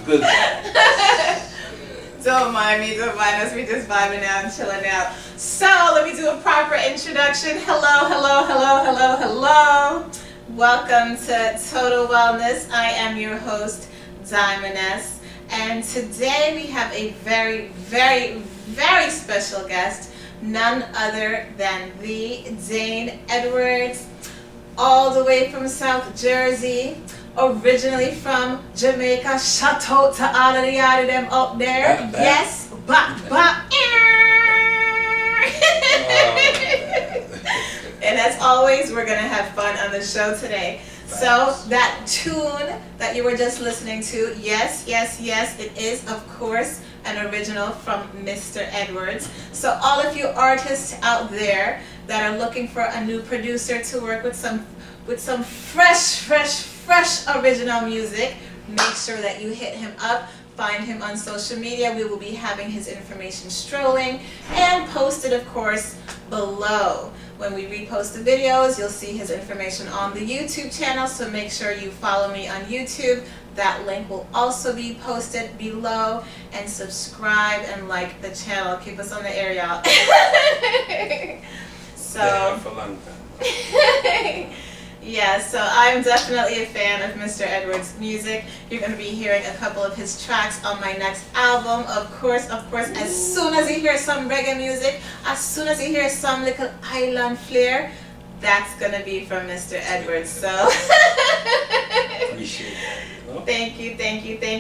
Good vibes. Don't mind us. We just vibing out and chilling out. So let me do a proper introduction. Hello. Welcome to Total Wellness. I am your host, Diamoness, and today we have a very, very, very special guest, none other than the Dayne Edwards, all the way from South Jersey. Originally from Jamaica. Shout out to all of the yard of them up there. Yes. And as always, we're going to have fun on the show today. So that tune that you were just listening to, yes, it is, of course, an original from Mr. Edwards. So all of you artists out there that are looking for a new producer to work with some fresh original music, make sure that you hit him up. Find him on social media. We will be having his information strolling and posted, of course, below. When we repost the videos, you'll see his information on the YouTube channel, so make sure you follow me on YouTube. That link will also be posted below, and subscribe and like the channel. Keep us on the air, y'all. So for a long time. Yeah, so I'm definitely a fan of Mr. Edwards' music. You're going to be hearing a couple of his tracks on my next album. Of course, as soon as you hear some reggae music, as soon as you hear some little island flair, that's going to be from Mr. Edwards. So appreciate that. Thank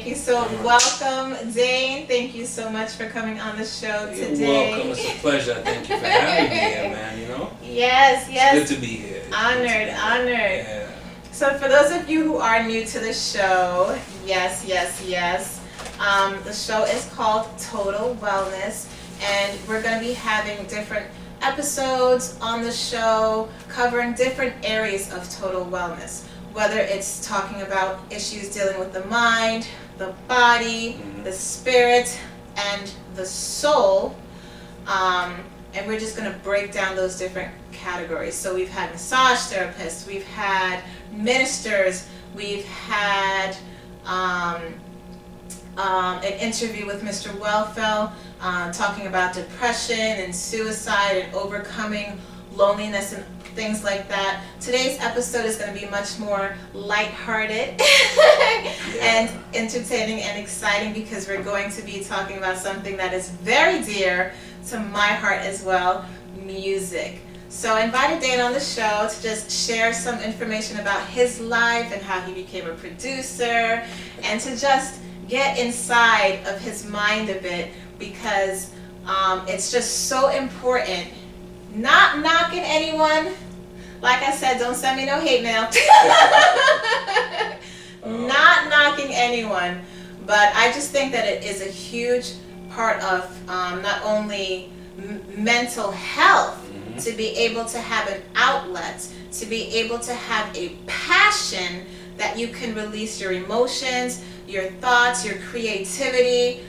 you. So welcome, Dayne. Thank you so much for coming on the show today. You're welcome. It's a pleasure. Thank you for having me here, man. Yes. It's good to be here. Honored. Yeah. So for those of you who are new to the show, yes. The show is called Total Wellness, and we're going to be having different episodes on the show covering different areas of total wellness, whether it's talking about issues dealing with the mind, the body, the spirit, and the soul. And we're just going to break down those different categories. So we've had massage therapists, we've had ministers, we've had an interview with Mr. Wellfell talking about depression and suicide and overcoming loneliness and things like that. Today's episode is going to be much more lighthearted and entertaining and exciting, because we're going to be talking about something that is very dear to my heart as well, music. So I invited Dayne on the show to just share some information about his life and how he became a producer, and to just get inside of his mind a bit, because it's just so important. Not knocking anyone. Like I said, don't send me no hate mail. Not knocking anyone. But I just think that it is a huge part of not only mental health, to be able to have an outlet, to be able to have a passion that you can release your emotions, your thoughts, your creativity,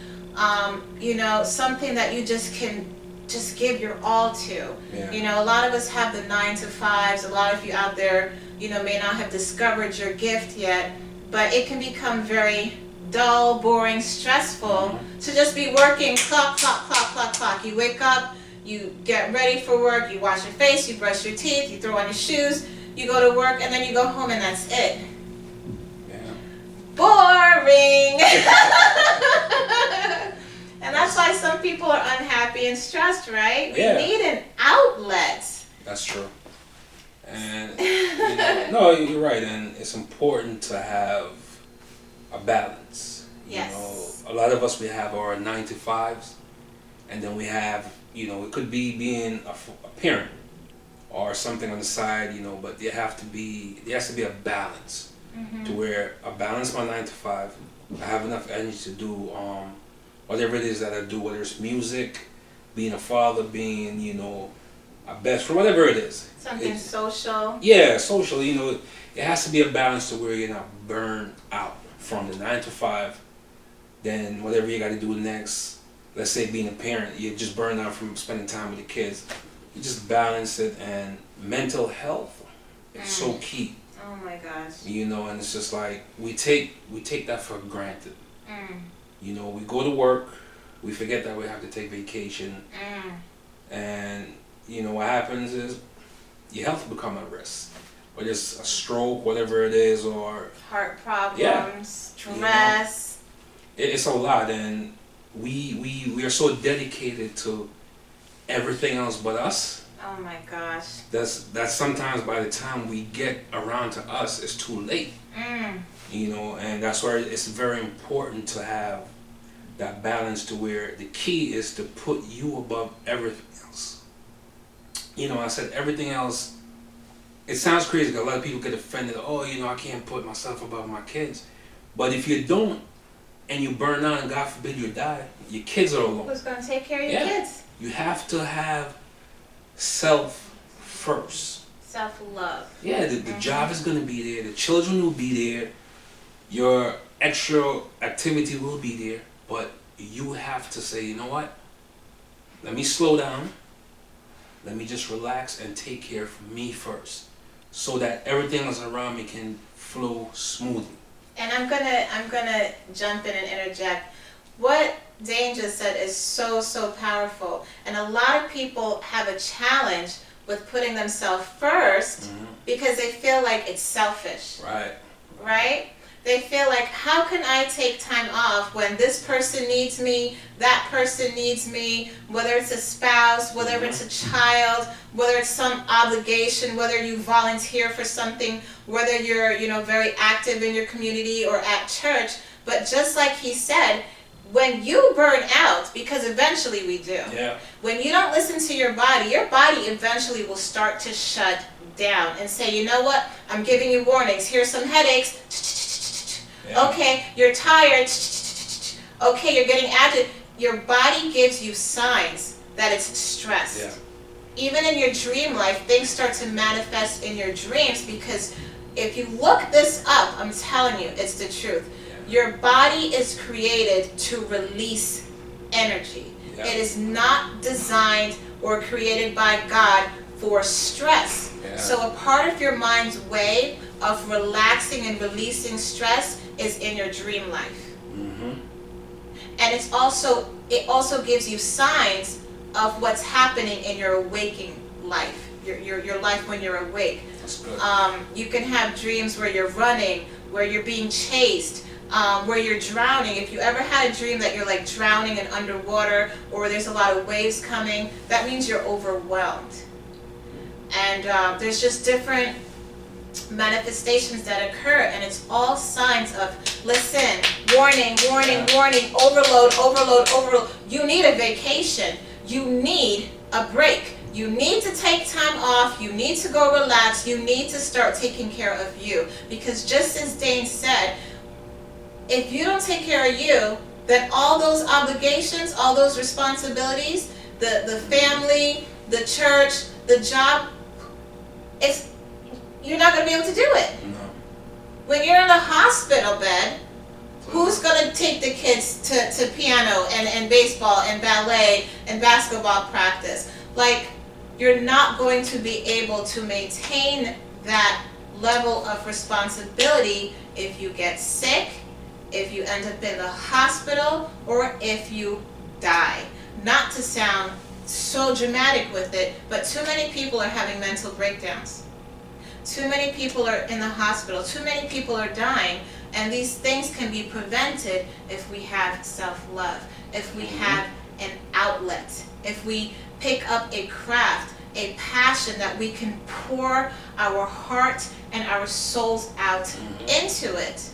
something that you just can just give your all to. Yeah. You know, a lot of us have the 9 to 5s. A lot of you out there, you know, may not have discovered your gift yet, but it can become very dull, boring, stressful to just be working clock, clock, clock, clock, clock. You wake up, you get ready for work, you wash your face, you brush your teeth, you throw on your shoes, you go to work, and then you go home and that's it. Yeah. Boring! And that's why some people are unhappy and stressed, right? Yeah. We need an outlet. That's true. And you know, no, you're right, and it's important to have a balance. Yes. You know, a lot of us, we have our 9 to 5s, and then we have, you know, it could be being a parent or something on the side, you know, but there has to be a balance to where I balance my 9 to 5. I have enough energy to do whatever it is that I do, whether it's music, being a father, being, you know, a best friend, whatever it is. Something social. Yeah, social, you know, it has to be a balance to where you're not burned out from the 9 to 5. Then whatever you got to do next, let's say being a parent, you're just burned out from spending time with the kids. You just balance it, and mental health is so key. Oh my gosh. You know, and it's just like we take that for granted. You know, we go to work, we forget that we have to take vacation, and you know what happens is your health become at risk, whether it's a stroke, whatever it is, or heart problems, stress. You know, it's a lot, and we are so dedicated to everything else but us. Oh my gosh. That's sometimes by the time we get around to us, it's too late. You know, and that's why it's very important to have that balance, to where the key is to put you above everything else. You know, I said everything else. It sounds crazy because a lot of people get offended. Oh, you know, I can't put myself above my kids. But if you don't, and you burn out, and God forbid you die, your kids are alone. Who's going to take care of your kids? You have to have self first. Self-love. Yeah, the job is going to be there. The children will be there. Your extra activity will be there. But you have to say, you know what? Let me slow down. Let me just relax and take care of me first, so that everything else around me can flow smoothly. And I'm gonna jump in and interject. What Dayne just said is so powerful. And a lot of people have a challenge with putting themselves first because they feel like it's selfish. Right? They feel like, how can I take time off when this person needs me, that person needs me, whether it's a spouse, whether it's a child, whether it's some obligation, whether you volunteer for something, whether you're, you know, very active in your community or at church. But just like he said, when you burn out, because eventually we do, when you don't listen to your body eventually will start to shut down and say, you know what, I'm giving you warnings. Here's some headaches. Okay, you're tired. Okay, you're getting agitated. Your body gives you signs that it's stressed. Even in your dream life, things start to manifest in your dreams, because if you look this up, I'm telling you, it's the truth. Your body is created to release energy. It is not designed or created by God for stress. So a part of your mind's way of relaxing and releasing stress is in your dream life. And it also gives you signs of what's happening in your waking life, your life when you're awake. That's good. You can have dreams where you're running, where you're being chased, where you're drowning. If you ever had a dream that you're like drowning and underwater, or there's a lot of waves coming, that means you're overwhelmed. And there's just different manifestations that occur, and it's all signs of, listen, warning, warning, warning, overload, overload, overload. You need a vacation. You need a break. You need to take time off. You need to go relax. You need to start taking care of you. Because just as Dayne said, if you don't take care of you, then all those obligations, all those responsibilities, the family, the church, the job, you're not going to be able to do it. No. When you're in a hospital bed, Who's gonna take the kids to piano and baseball and ballet and basketball practice? Like, you're not going to be able to maintain that level of responsibility if you get sick, if you end up in the hospital, or if you die. Not to sound so dramatic with it, but too many people are having mental breakdowns. Too many people are in the hospital. Too many people are dying. And these things can be prevented if we have self-love, if we have an outlet, if we pick up a craft, a passion that we can pour our heart and our souls out into it.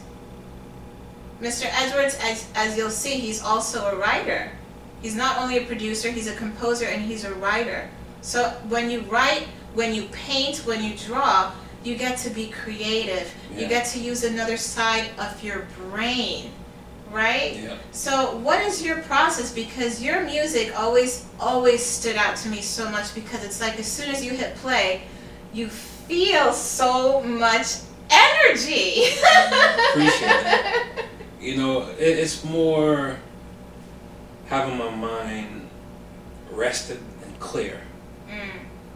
Mr. Edwards, as you'll see, he's also a writer. He's not only a producer, he's a composer, and he's a writer. So when you write, when you paint, when you draw, you get to be creative. You get to use another side of your brain, right? Yeah. So what is your process? Because your music always stood out to me so much, because it's like as soon as you hit play, you feel so much energy. Appreciate that. You know, it's more having my mind rested and clear.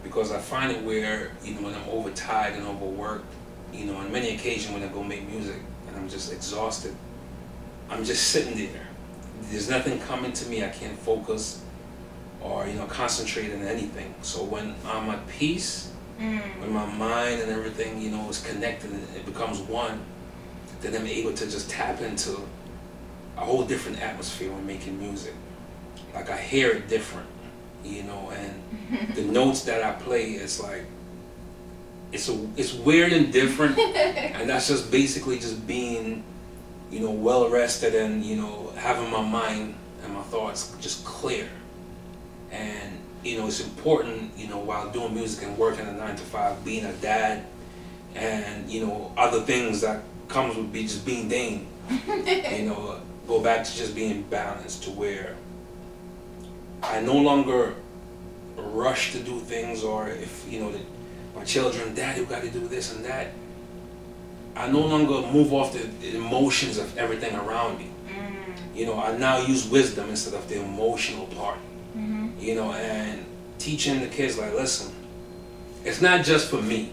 Because I find it where, you know, when I'm overtired and overworked, you know, on many occasions when I go make music and I'm just exhausted, I'm just sitting there. There's nothing coming to me. I can't focus or, you know, concentrate on anything. So when I'm at peace, when my mind and everything, you know, is connected and it becomes one, then I'm able to just tap into a whole different atmosphere when making music. Like I hear it different, you know, and the notes that I play, it's like, it's weird and different, and that's just basically just being, you know, well rested and, you know, having my mind and my thoughts just clear. And, you know, it's important, you know, while doing music and working a 9-to-5, being a dad, and, you know, other things that comes with just being Dayne, you know, go back to just being balanced to where I no longer rush to do things, or if, you know, my children, Dad, you got to do this and that. I no longer move off the emotions of everything around me. You know, I now use wisdom instead of the emotional part. You know, and teaching the kids, like, listen, it's not just for me.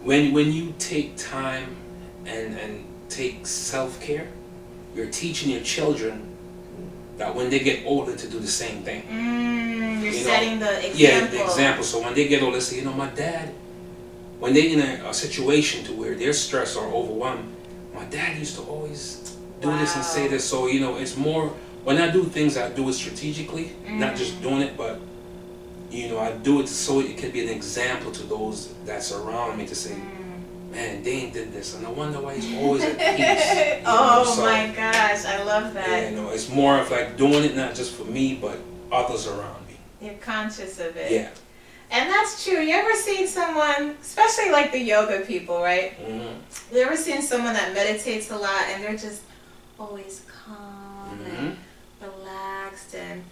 When you take time and take self-care, you're teaching your children that when they get older to do the same thing. You're setting the example. Yeah, the example. So when they get older, they say, you know, my dad, when they're in a situation to where they're stressed or overwhelmed, my dad used to always do this and say this. So, you know, it's more, when I do things, I do it strategically, not just doing it, but, you know, I do it so it can be an example to those that surround me to say, man, Dayne did this, and I wonder why he's always at peace. My gosh, I love that. Yeah, you know, it's more of like doing it not just for me, but others around me. You're conscious of it. Yeah. And that's true. You ever seen someone, especially like the yoga people, right? You ever seen someone that meditates a lot and they're just always calm and relaxed, and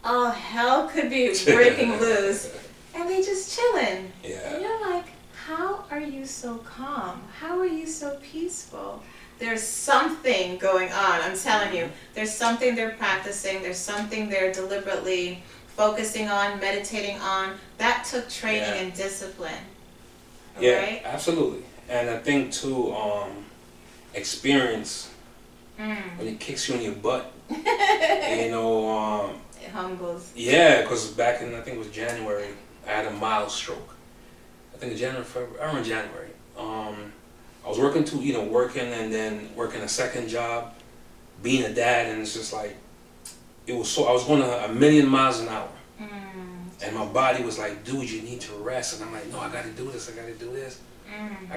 all hell could be breaking loose, and they just chilling. Yeah. And you're like, how are you so calm? How are you so peaceful? There's something going on, I'm telling you. There's something they're practicing. There's something they're deliberately focusing on, meditating on. That took training and discipline. Yeah, right? absolutely. And I think too, experience, when it kicks you in your butt, you know. It humbles. Yeah, because back in, I think it was January, I had a mild stroke. I think January, February, around January. I was working and then working a second job, being a dad, and it's just like, I was going a million miles an hour. And my body was like, dude, you need to rest. And I'm like, no, I got to do this, I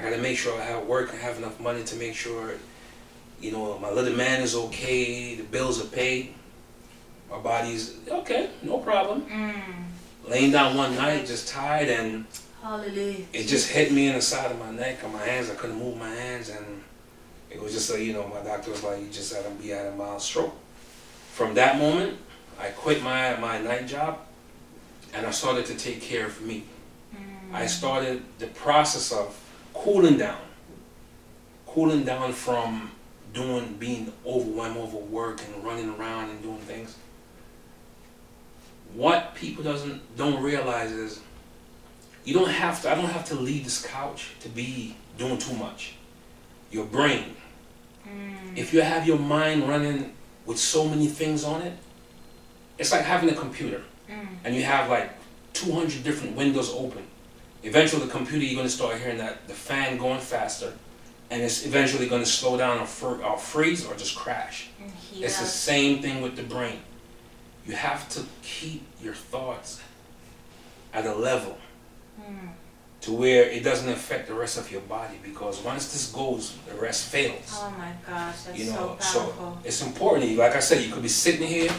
got to make sure I have work and have enough money to make sure, you know, my little man is okay, the bills are paid, my body's okay, no problem. Laying down one night, just tired, and hallelujah, it just hit me in the side of my neck and my hands. I couldn't move my hands, and it was just like, you know, my doctor was like, you just had a mild stroke. From that moment, I quit my night job, and I started to take care of me. I started the process of cooling down from being overwhelmed over work and running around and doing things. What people don't realize is I don't have to leave this couch to be doing too much. Your brain. If you have your mind running with so many things on it, it's like having a computer and you have like 200 different windows open. Eventually the computer, you're going to start hearing that the fan going faster, and it's eventually going to slow down or freeze or just crash. It's the same thing with the brain. You have to keep your thoughts at a level to where it doesn't affect the rest of your body, because once this goes, the rest fails. Oh my gosh, that's you know, so powerful. So it's important. Like I said, you could be sitting here,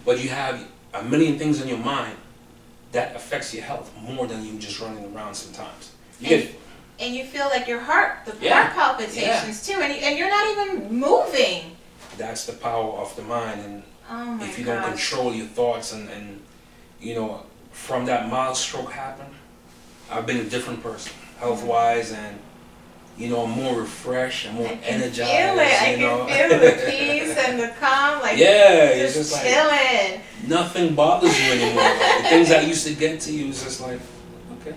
but you have a million things in your mind that affects your health more than you just running around sometimes. And you feel like your heart, heart palpitations too, and you're not even moving. That's the power of the mind, and if you don't control your thoughts, and you know, from that mild stroke happened, I've been a different person, health-wise, and you know, I'm more refreshed, I'm more energized. I can feel the peace and the calm, like it's just like chilling. Nothing bothers you anymore. Like, the things that used to get to you is just like, okay.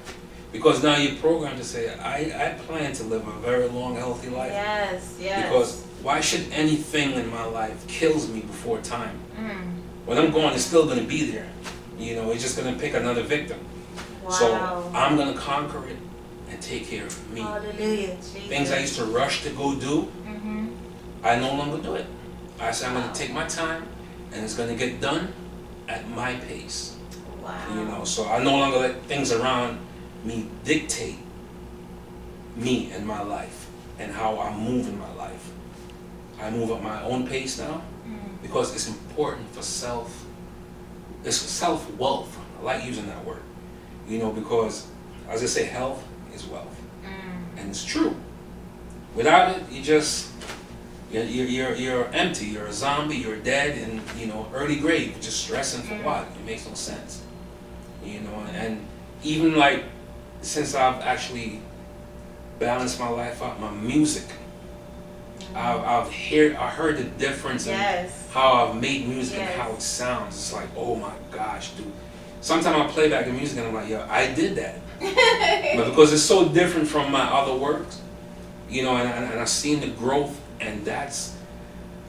Because now you're programmed to say, I plan to live a very long, healthy life. Yes. Because why should anything in my life kills me before time? When I'm gone, it's still going to be there. You know, it's just going to pick another victim. Wow. So I'm going to conquer it and take care of me. Hallelujah, Jesus. Things I used to rush to go do, I no longer do it. I say I'm going to take my time, and it's going to get done at my pace. Wow. You know, so I no longer let things around me dictate me and my life and how I move in my life. I move at my own pace now because it's important for self-wealth. I like using that word. You know, because as I say, health is wealth. And it's true. Without it, you're empty, you're a zombie, you're dead, and you know, early grave, just stressing for what? It makes no sense. You know, and even like since I've actually balanced my life out, my music, I heard the difference in how I've made music and how it sounds. It's like, oh my gosh, dude. Sometimes I play back the music and I'm like, yo, I did that. But because it's so different from my other works, you know, and I've seen the growth, and that's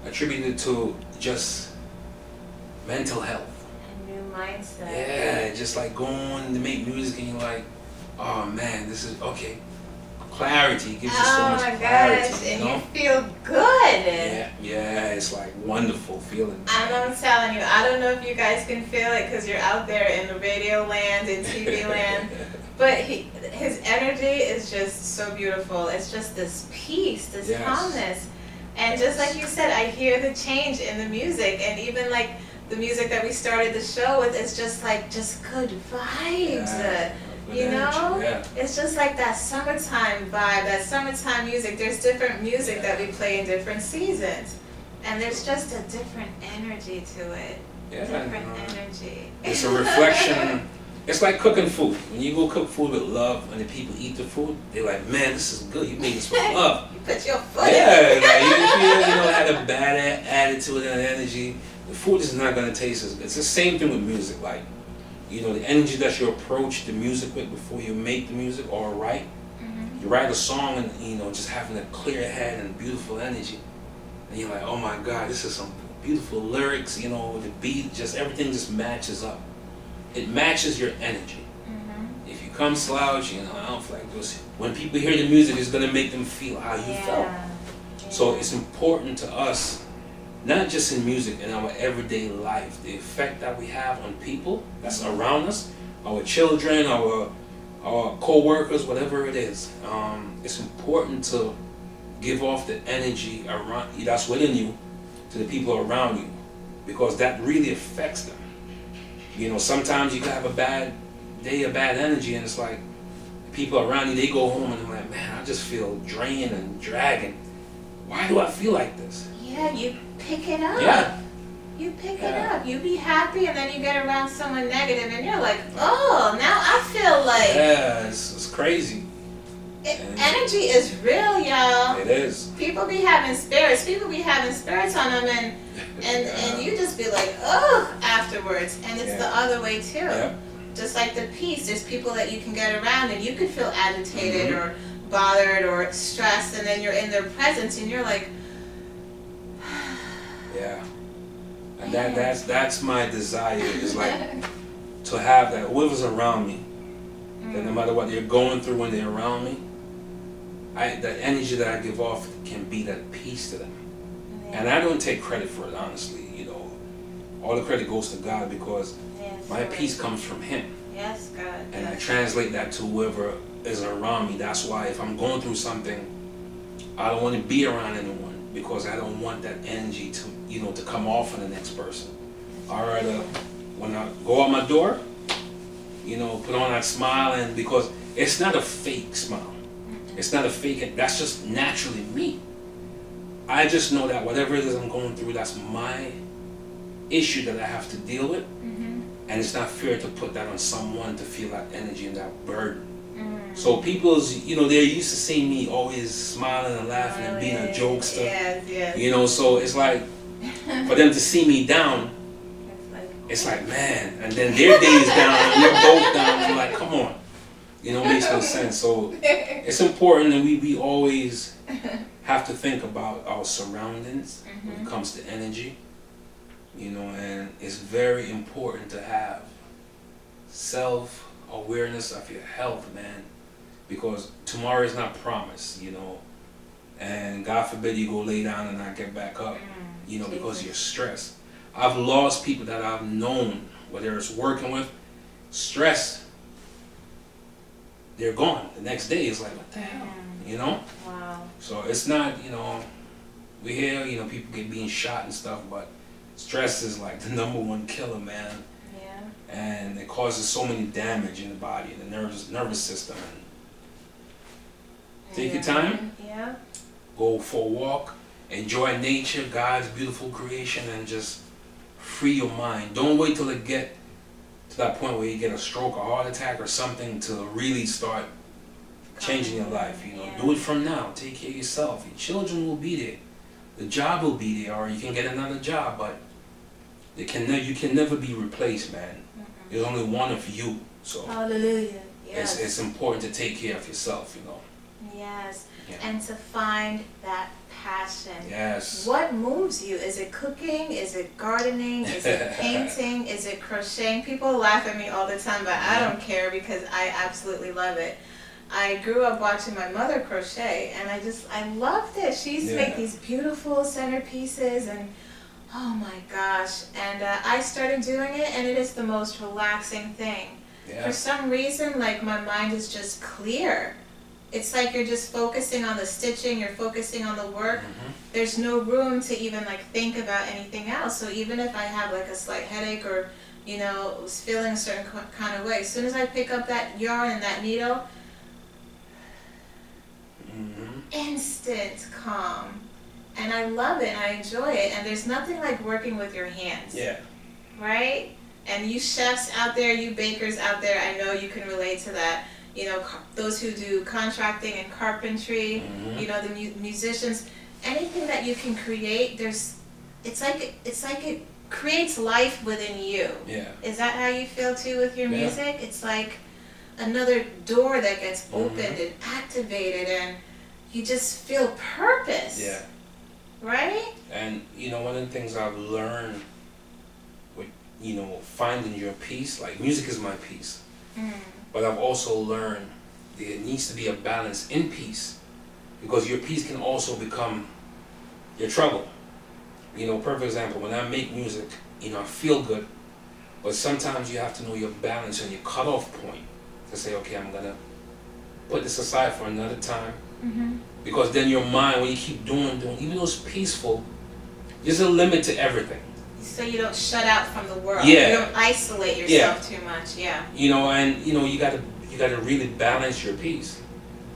attributed to just mental health. A new mindset. Yeah, just like going to make music and you're like, oh man, this is okay. Clarity gives you so much clarity. Oh my gosh, and you feel good. Yeah, it's like wonderful feeling. And I'm telling you, I don't know if you guys can feel it because you're out there in the radio land and TV land, but his energy is just so beautiful. It's just this peace, this calmness. And just like you said, I hear the change in the music, and even like the music that we started the show with, it's just like good vibes. You know, it's just like that summertime vibe, that summertime music. There's different music that we play in different seasons, and there's just a different energy to it. Different energy. It's a reflection. It's like cooking food. When you go cook food with love, and the people eat the food, they're like, man, this is good. You made this with love. You put your foot in it. Like you know, had a bad attitude and energy, the food is not going to taste as good. It's the same thing with music. Like, you know, the energy that you approach the music with before you make the music or write. You write a song and, you know, just having a clear head and beautiful energy. And you're like, oh my God, this is some beautiful lyrics, you know, the beat, just everything just matches up. It matches your energy. If you come slouchy, you know, I don't feel like this. When people hear the music, it's going to make them feel how you felt. So it's important to us, not just in music, in our everyday life, the effect that we have on people that's around us, our children, our co-workers, whatever it is. It's important to give off the energy around that's within you to the people around you, because that really affects them. You know, sometimes you can have a bad day, a bad energy, and it's like the people around you, they go home and they're like, man, I just feel drained and dragging. Why do I feel like this? Yeah, you pick it up. You pick it up. You be happy, and then you get around someone negative, and you're like, oh, now I feel like... Yeah, it's crazy. Energy is real, y'all. It is. People be having spirits. People be having spirits on them, and you just be like, oh, afterwards. And it's the other way too. Yep. Just like the peace, there's people that you can get around, and you could feel agitated or bothered or stressed, and then you're in their presence, and you're like, yeah. And that's my desire, is like to have that, whoever's around me, that no matter what they're going through when they're around me, the energy that I give off can be that peace to them. And I don't take credit for it, honestly. You know, all the credit goes to God, because my peace comes from Him. Yes, God. And I translate that to whoever is around me. That's why if I'm going through something, I don't want to be around anyone, because I don't want that energy to, you know, to come off on the next person. I'd rather, when I go out my door, you know, put on that smile, and because it's not a fake smile. It's not a fake, that's just naturally me. I just know that whatever it is I'm going through, that's my issue that I have to deal with. And it's not fair to put that on someone to feel that energy and that burden. So people's, you know, they're used to seeing me always smiling and laughing and being a jokester. Yes. You know, so it's like, for them to see me down, it's like, man, and then their day is down, and we're both down, and you're like, come on. You know, it makes no sense. So it's important that we always have to think about our surroundings when it comes to energy. You know, and it's very important to have self-awareness of your health, man, because tomorrow is not promised, you know, and God forbid you go lay down and not get back up, you know, because you're stressed. I've lost people that I've known, whether it's working with, stress, they're gone. The next day is like, what the hell, you know? Wow. So it's not, you know, we hear, you know, people get being shot and stuff, but stress is like the #1 killer, man. Yeah. And it causes so many damage in the body and the nervous system. And take your time. Yeah. Go for a walk. Enjoy nature, God's beautiful creation, and just free your mind. Don't wait till it get to that point where you get a stroke or heart attack or something to really start changing your life. You know, do it from now. Take care of yourself. Your children will be there. The job will be there, or you can get another job, but you can never be replaced, man. There's only one of you, so hallelujah. Yes. It's important to take care of yourself, you know. Yes, yeah. And to find that passion. Yes. What moves you? Is it cooking? Is it gardening? Is it painting? Is it crocheting? People laugh at me all the time, but I don't care because I absolutely love it. I grew up watching my mother crochet, and I loved it. She used to make these beautiful centerpieces, and oh my gosh. And I started doing it, and it is the most relaxing thing. Yeah. For some reason, like, my mind is just clear. It's like you're just focusing on the stitching, you're focusing on the work. There's no room to even like think about anything else. So even if I have like a slight headache or, you know, was feeling a certain kind of way, as soon as I pick up that yarn and that needle, instant calm. And I love it and I enjoy it. And there's nothing like working with your hands. Yeah. Right? And you chefs out there, you bakers out there, I know you can relate to that. You know, those who do contracting and carpentry, you know, the musicians, anything that you can create, it's like it creates life within you. Yeah. Is that how you feel too with your music? It's like another door that gets opened and activated, and you just feel purpose. Yeah. Right? And, you know, one of the things I've learned with, you know, finding your peace, like music is my peace. But I've also learned there needs to be a balance in peace, because your peace can also become your trouble. You know, perfect example, when I make music, you know, I feel good, but sometimes you have to know your balance and your cutoff point to say, okay, I'm going to put this aside for another time. Because then your mind, when you keep doing, even though it's peaceful, there's a limit to everything. So you don't shut out from the world. Yeah. You don't isolate yourself too much. Yeah. You know, and you know, you gotta really balance your peace.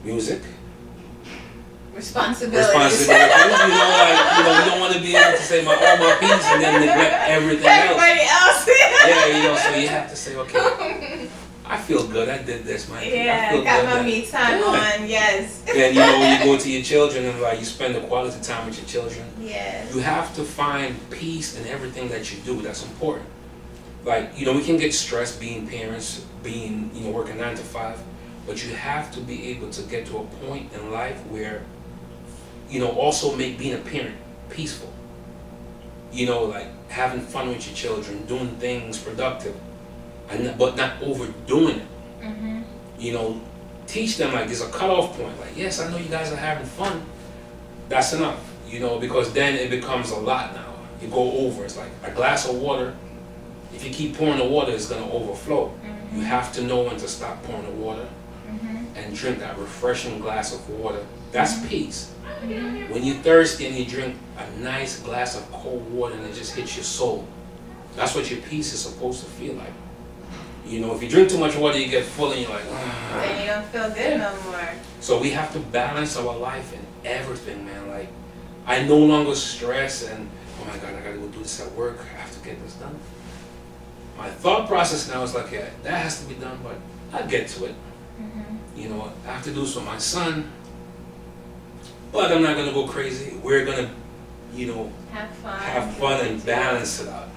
Music. Responsibility. You know, like, you know, we don't want to be able to say all my peace and then neglect everything else. Everybody else. Yeah, you know, so you have to say, okay, I feel good. I did this, man. Yeah, I feel got good my me time on. Yes. And you know, when you go to your children and like you spend the quality time with your children, Yes. you have to find peace in everything that you do. That's important. Like, you know, we can get stressed being parents, being, you know, working 9 to 5, but you have to be able to get to a point in life where, you know, also make being a parent peaceful. You know, like having fun with your children, doing things productive, but not overdoing it. Mm-hmm. You know, teach them like there's a cutoff point. Like, yes, I know you guys are having fun. That's enough. You know, because then it becomes a lot now. You go over. It's like a glass of water. If you keep pouring the water, it's gonna overflow. Mm-hmm. You have to know when to stop pouring the water Mm-hmm. and drink that refreshing glass of water. That's peace. Mm-hmm. When you're thirsty and you drink a nice glass of cold water and it just hits your soul, that's what your peace is supposed to feel like. You know, if you drink too much water, you get full and you're like, ah. Then you don't feel good no more. So we have to balance our life and everything, man. Like, I no longer stress and, oh my God, I gotta go do this at work. I have to get this done. My thought process now is like, yeah, that has to be done, but I'll get to it. Mm-hmm. You know, I have to do this for my son, but I'm not gonna go crazy. We're gonna, you know, have fun and balance it out.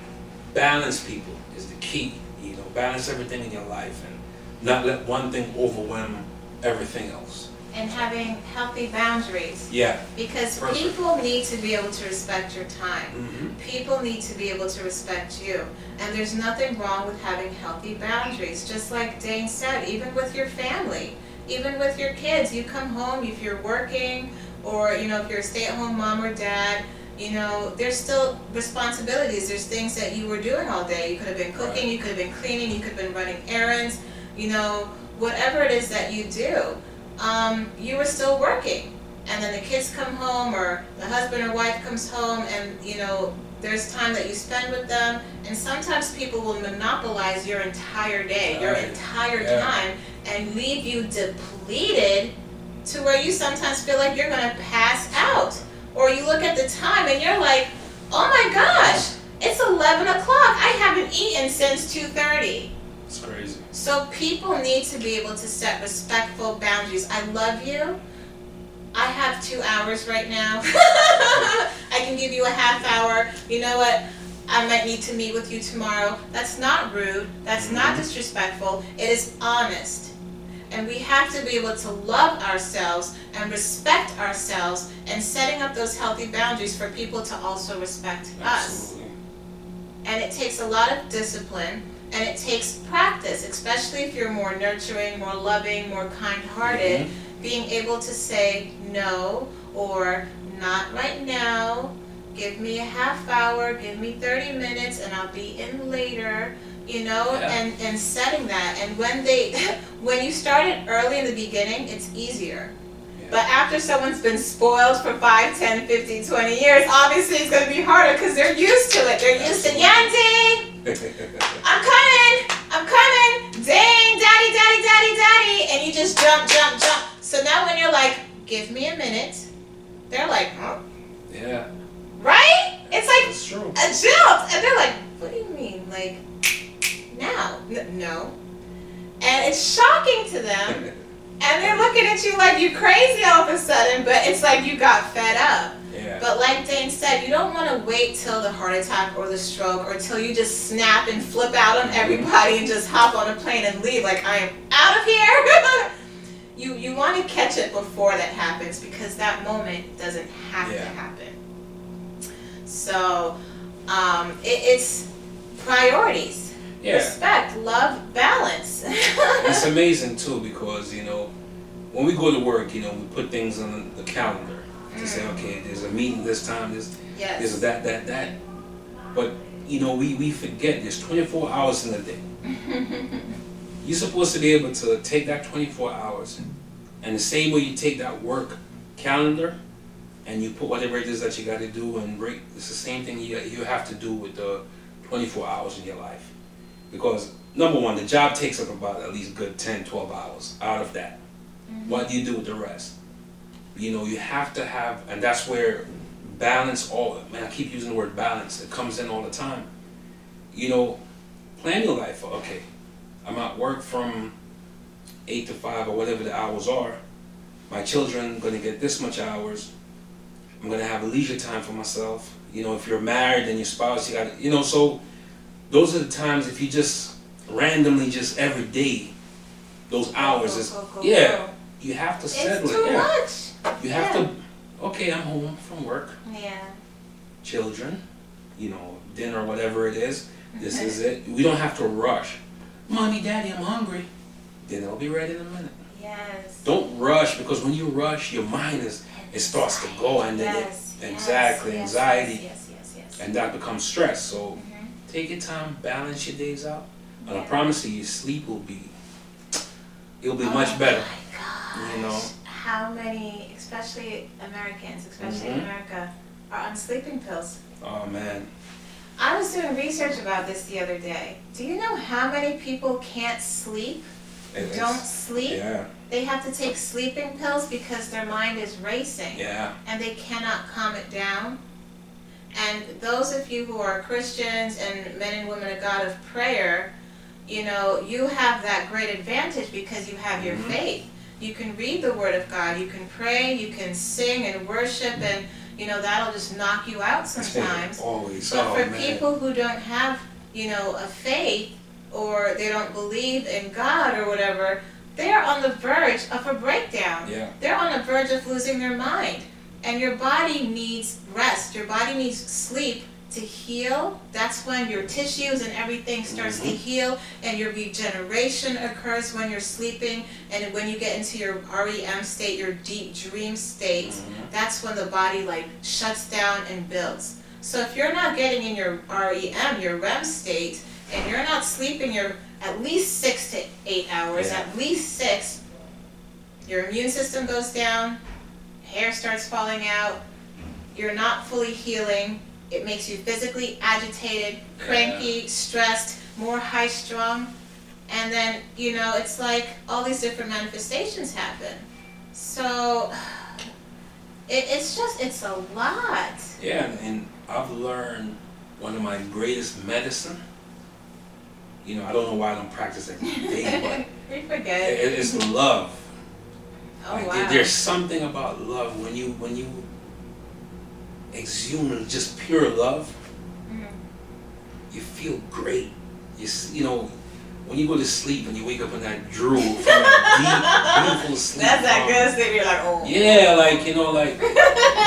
Balance, people, is the key. You know, balance everything in your life and not let one thing overwhelm everything else. And having healthy boundaries. Yeah. Because Perfect. people need to be able to respect your time. Mm-hmm. People need to be able to respect you. And there's nothing wrong with having healthy boundaries. Just like Dayne said, even with your family, even with your kids, you come home, if you're working, or you know, if you're a stay-at-home mom or dad, you know, there's still responsibilities. There's things that you were doing all day. You could have been cooking, Right. you could have been cleaning, you could have been running errands, you know, whatever it is that you do. You were still working. And then the kids come home, or the husband or wife comes home, and you know, there's time that you spend with them. And sometimes people will monopolize your entire day, your Right. entire Yeah. time, and leave you depleted to where you sometimes feel like you're gonna pass out. Or you look at the time and you're like, oh my gosh, it's 11 o'clock. I haven't eaten since 2:30. It's crazy. So people need to be able to set respectful boundaries. I love you. I have 2 hours right now. I can give you a half hour. You know what? I might need to meet with you tomorrow. That's not rude. That's not disrespectful. It is honest. And we have to be able to love ourselves and respect ourselves, and setting up those healthy boundaries for people to also respect us. Absolutely. And it takes a lot of discipline, and it takes practice, especially if you're more nurturing, more loving, more kind-hearted, being able to say no, or not right now, give me a half hour, give me 30 minutes, and I'll be in later, you know, Yeah. and setting that. And when you start it early in the beginning, it's easier. Yeah. But after someone's been spoiled for 5, 10, 15, 20 years, obviously it's going to be harder because they're used to it. They're used to, Yandy, I'm coming, Dayne, daddy, and you just jump. So now when you're like, give me a minute, they're like, huh? Yeah. Right? It's like That's true. a jolt. And they're like, what do you mean? Like, now? No. And it's shocking to them. And they're looking at you like you crazy all of a sudden, but it's like you got fed up. Yeah. But like Dayne said, you don't want to wait till the heart attack or the stroke, or till you just snap and flip out on everybody and just hop on a plane and leave like, I am out of here. You want to catch it before that happens, because that moment doesn't have to happen. So it's priorities. Yeah. Respect, love, balance. It's amazing too, because you know, when we go to work, you know, we put things on the calendar to say, okay, there's a meeting this time, there's Yes. that. But you know, we forget there's 24 hours in a day. You're supposed to be able to take that 24 hours, and the same way you take that work calendar and you put whatever it is that you got to do and break, it's the same thing you have to do with the 24 hours in your life. Because number one, the job takes up about at least good 10, 12 hours out of that. What do you do with the rest? You know, you have to have, and that's where balance, I keep using the word balance, it comes in all the time. You know, plan your life. Okay, I'm at work from 8 to 5 or whatever the hours are. My children gonna get this much hours. I'm gonna have leisure time for myself. You know, if you're married and your spouse, you got, you know, so those are the times if you just randomly, just every day, those hours is, yeah, you have to settle it. It's too much. You have Yeah. to, okay, I'm home from work. Yeah. Children, you know, dinner, whatever it is, this is it. We don't have to rush. Mommy, Daddy, I'm hungry. Dinner will be ready in a minute. Yes. Don't rush, because when you rush, your mind is, it starts to go, and then exactly, anxiety, Yes. and that becomes stress. So take your time, balance your days out, and I promise you, your sleep will be, it'll be much better. My gosh. You know, how many, especially Americans, especially in America, are on sleeping pills? oh man, I was doing research about this the other day. Do you know how many people can't sleep? Don't sleep? Yeah, They have to take sleeping pills because their mind is racing. yeah, And they cannot calm it down. And those of you who are Christians and men and women of God of prayer, you know, you have that great advantage because you have your faith. You can read the Word of God, you can pray, you can sing and worship, and you know, that'll just knock you out sometimes. always. But for man. people who don't have, you know, a faith, or they don't believe in God or whatever, they're on the verge of a breakdown. Yeah. They're on the verge of losing their mind. And your body needs rest. Your body needs sleep to heal. That's when your tissues and everything starts to heal, and your regeneration occurs when you're sleeping. And when you get into your REM state, your deep dream state, that's when the body like shuts down and builds. So if you're not getting in your REM, your REM state, and you're not sleeping your at least 6 to 8 hours, at least 6, your immune system goes down, hair starts falling out, you're not fully healing, it makes you physically agitated, cranky, stressed, more high-strung, and then, you know, it's like all these different manifestations happen. So, it's a lot. Yeah, and I've learned one of my greatest medicine. You know, I don't know why I don't practice every day, but We forget. it's love. Oh, Like, wow. there's something about love when you exude just pure love. You feel great. You know, when you go to sleep and you wake up in that drool from that deep, beautiful sleep. That's that good sleep. You're like, oh. Yeah, like, you know, like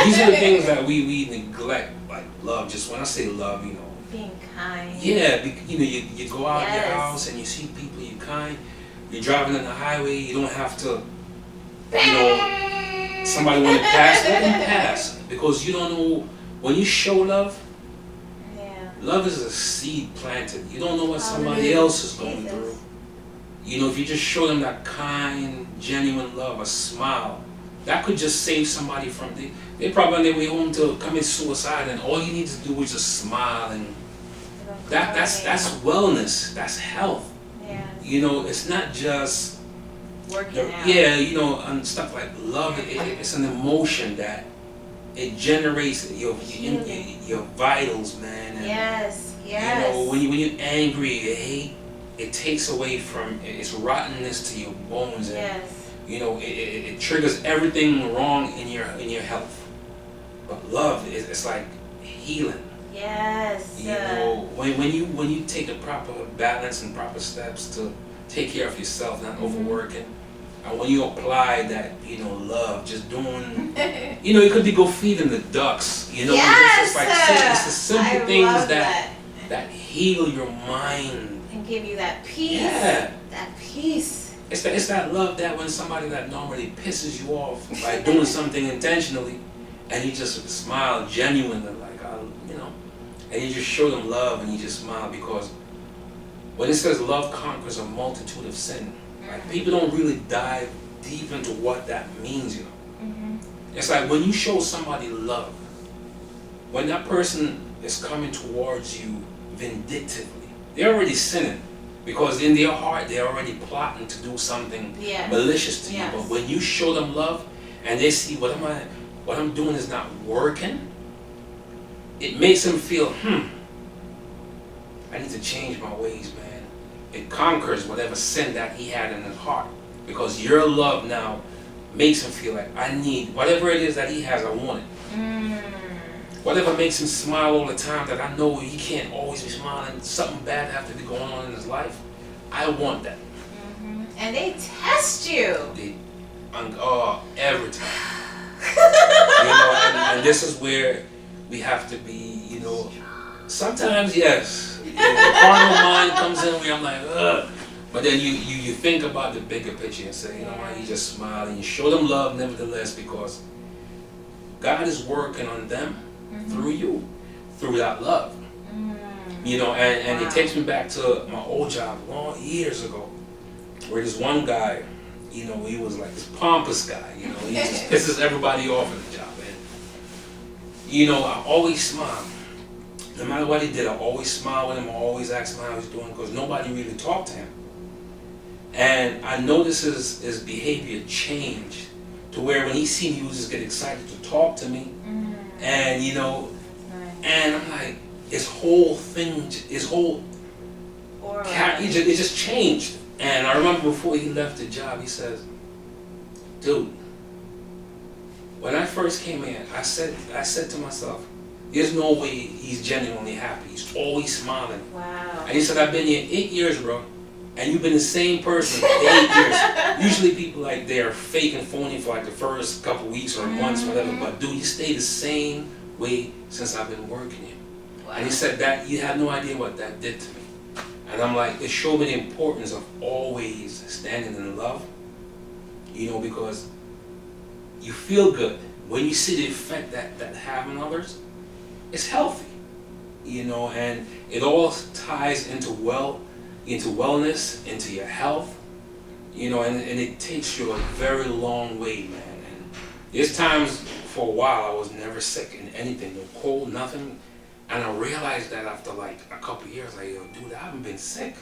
these are the things that we neglect, like love. Just when I say love, you know. Being kind. Yeah, you know, you go out your Yes. house and you see people, you're kind. You're driving on the highway, you don't have to, you know, somebody want to pass, let them pass. Because you don't know, when you show love, love is a seed planted. You don't know what somebody else is going through. You know, if you just show them that kind, genuine love, a smile, that could just save somebody from they probably on their way home to commit suicide, and all you need to do is just smile, and that's wellness, that's health. Yeah. You know, it's not just Working out. yeah, you know, and stuff like love. It's an emotion that it generates your vitals, man. And, Yes. you know, when you're angry, you hate, it takes away from its rottenness to your bones, and Yes. you know, it triggers everything wrong in your health. But love it's like healing. Yes. You know, when you take the proper balance and proper steps to take care of yourself, not overworking, and when you apply that, you know, love, just doing, you know, it could be go feeding the ducks. You know, Yes! it's the simple I things love that heal your mind. And give you that peace. Yeah. That peace. It's that love that when somebody that normally pisses you off by doing something intentionally, and you just smile genuinely, like, you know, and you just show them love and you just smile, because when it says love conquers a multitude of sin, like, people don't really dive deep into what that means, you know. It's like when you show somebody love, when that person is coming towards you vindictively, they're already sinning. Because in their heart, they're already plotting to do something malicious to you. But when you show them love, and they see what I'm doing is not working, it makes them feel, I need to change my ways, man. it conquers whatever sin that he had in his heart. Because your love now makes him feel like, I need whatever it is that he has, I want it. Whatever makes him smile all the time, that I know he can't always be smiling, something bad has to be going on in his life, I want that. And they test you. Every time. And this is where we have to be, sometimes, yes, the carnal mind comes in where I'm like, ugh. But then you think about the bigger picture and say, what, you just smile and you show them love nevertheless, because God is working on them through you, through that love. And it takes me back to my old job years ago, where this one guy, he was like this pompous guy, he just pisses everybody off at the job. And, I always smile. No matter what he did, I always smile with him, I always ask him how he's doing, because nobody really talked to him. And I noticed his behavior changed to where when he seen me, he would just get excited to talk to me. And, and I'm like, his whole thing, it just changed. And I remember before he left the job, he says, dude, when I first came in, I said to myself, there's no way he's genuinely happy. He's always smiling. Wow. And he said, I've been here 8 years, bro. And you've been the same person for 8 years. Usually people they're fake and phony for the first couple weeks or months, whatever. But dude, you stay the same way since I've been working here. Wow. And he said that you have no idea what that did to me. And I'm like, it showed me the importance of always standing in love, because you feel good when you see the effect that have on others. It's healthy, and it all ties into wellness, into your health, and it takes you a very long way, man. And there's times for a while I was never sick in anything, no cold, nothing. And I realized that after a couple of years, dude, I haven't been sick.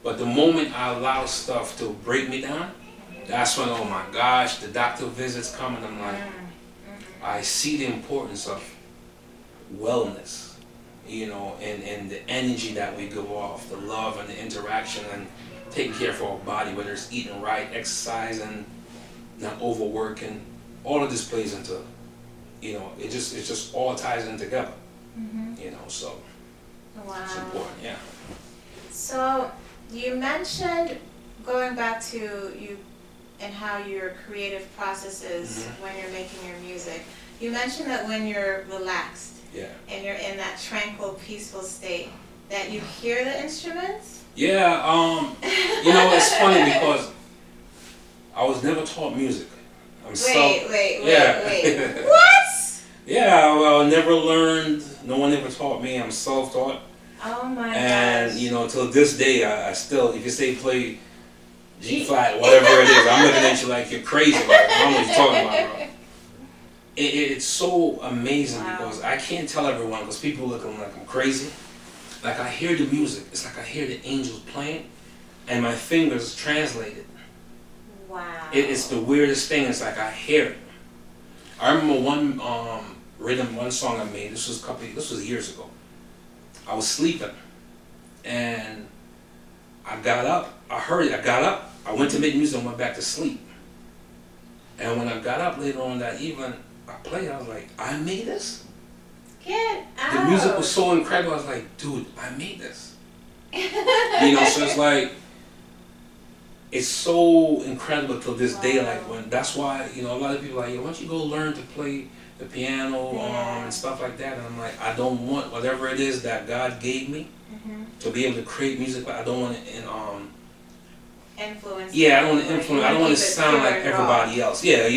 But the moment I allow stuff to break me down, that's when, oh my gosh, the doctor visits come and I'm like, I see the importance of wellness, and the energy that we give off, the love and the interaction and taking care of our body, whether it's eating right, exercising, not overworking, all of this plays into, it just all ties in together. So it's important, yeah. So you mentioned going back to you and how your creative process is when you're making your music. You mentioned that when you're relaxed and you're in that tranquil, peaceful state, that you hear the instruments? Yeah, it's funny because I was never taught music. Wait. What? Yeah, I never learned. No one ever taught me. I'm self-taught. Oh my gosh. And, till this day, I still, if you say play G flat, whatever it is, I'm looking at you like you're crazy. I don't know what you're talking about, bro. It's so amazing because I can't tell everyone because people look like I'm crazy. Like I hear the music. It's like I hear the angels playing and my fingers translate it. Wow. It's the weirdest thing. It's like I hear it. I remember one one song I made. This was years ago. I was sleeping, and I got up. I heard it. I got up. I went to make music and went back to sleep. And when I got up later on that evening, I played. I was like, I made this. Get out. The music was so incredible. I was like, dude, I made this. So it's like. It's so incredible till this day. That's why a lot of people are like, why don't you go learn to play the piano and stuff like that? And I'm like, I don't want whatever it is that God gave me to be able to create music, but I don't want to influence. Yeah, I don't want to influence. I don't want to sound like everybody else. Yeah,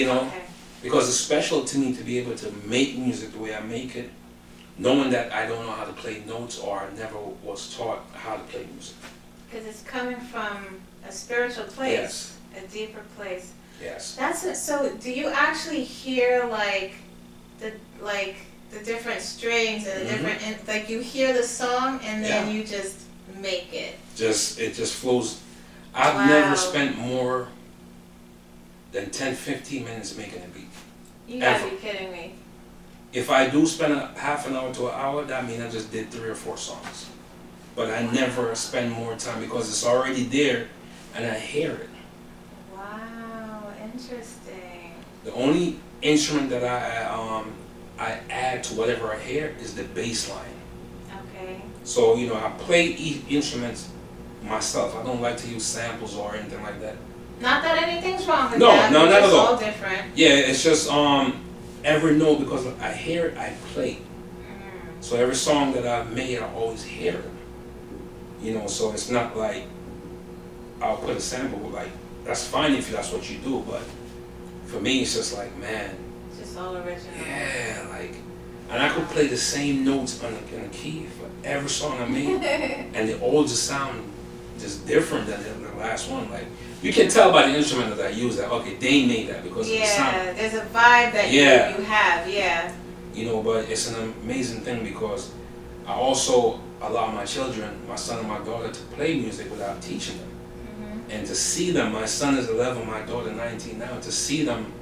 because it's special to me to be able to make music the way I make it, knowing that I don't know how to play notes or I never was taught how to play music. Because it's coming from a spiritual place, a deeper place. Yes. So. Do you actually hear the different strings and the different you hear the song and then you just make it? It just flows. I've never spent more than 10-15 minutes making a beat. You gotta be kidding me. If I do spend a half an hour to an hour, that means I just did 3 or 4 songs. but I never spend more time because it's already there and I hear it. Wow, interesting. The only instrument that I add to whatever I hear is the bass line. Okay. So, you know, I play each instrument myself. I don't like to use samples or anything like that. Not that anything's wrong with No, that. no, not at all. It's all different. Yeah, it's just every note, because I hear it, I play it. So every song that I've made, I always hear it. You know, so it's not like I'll put a sample, like, that's fine if that's what you do, but for me, it's just like, man. It's just all original. Yeah, like, and I could play the same notes on a key for every song I made, and they all just sound just different than the last one. Like, you can tell by the instrument that I use that, okay, Dayne made that because of the sound. Yeah, there's a vibe that you have, yeah. You know, but it's an amazing thing because I also allow my children, my son and my daughter, to play music without teaching them. And to see them, my son is 11, my daughter 19 now, to see them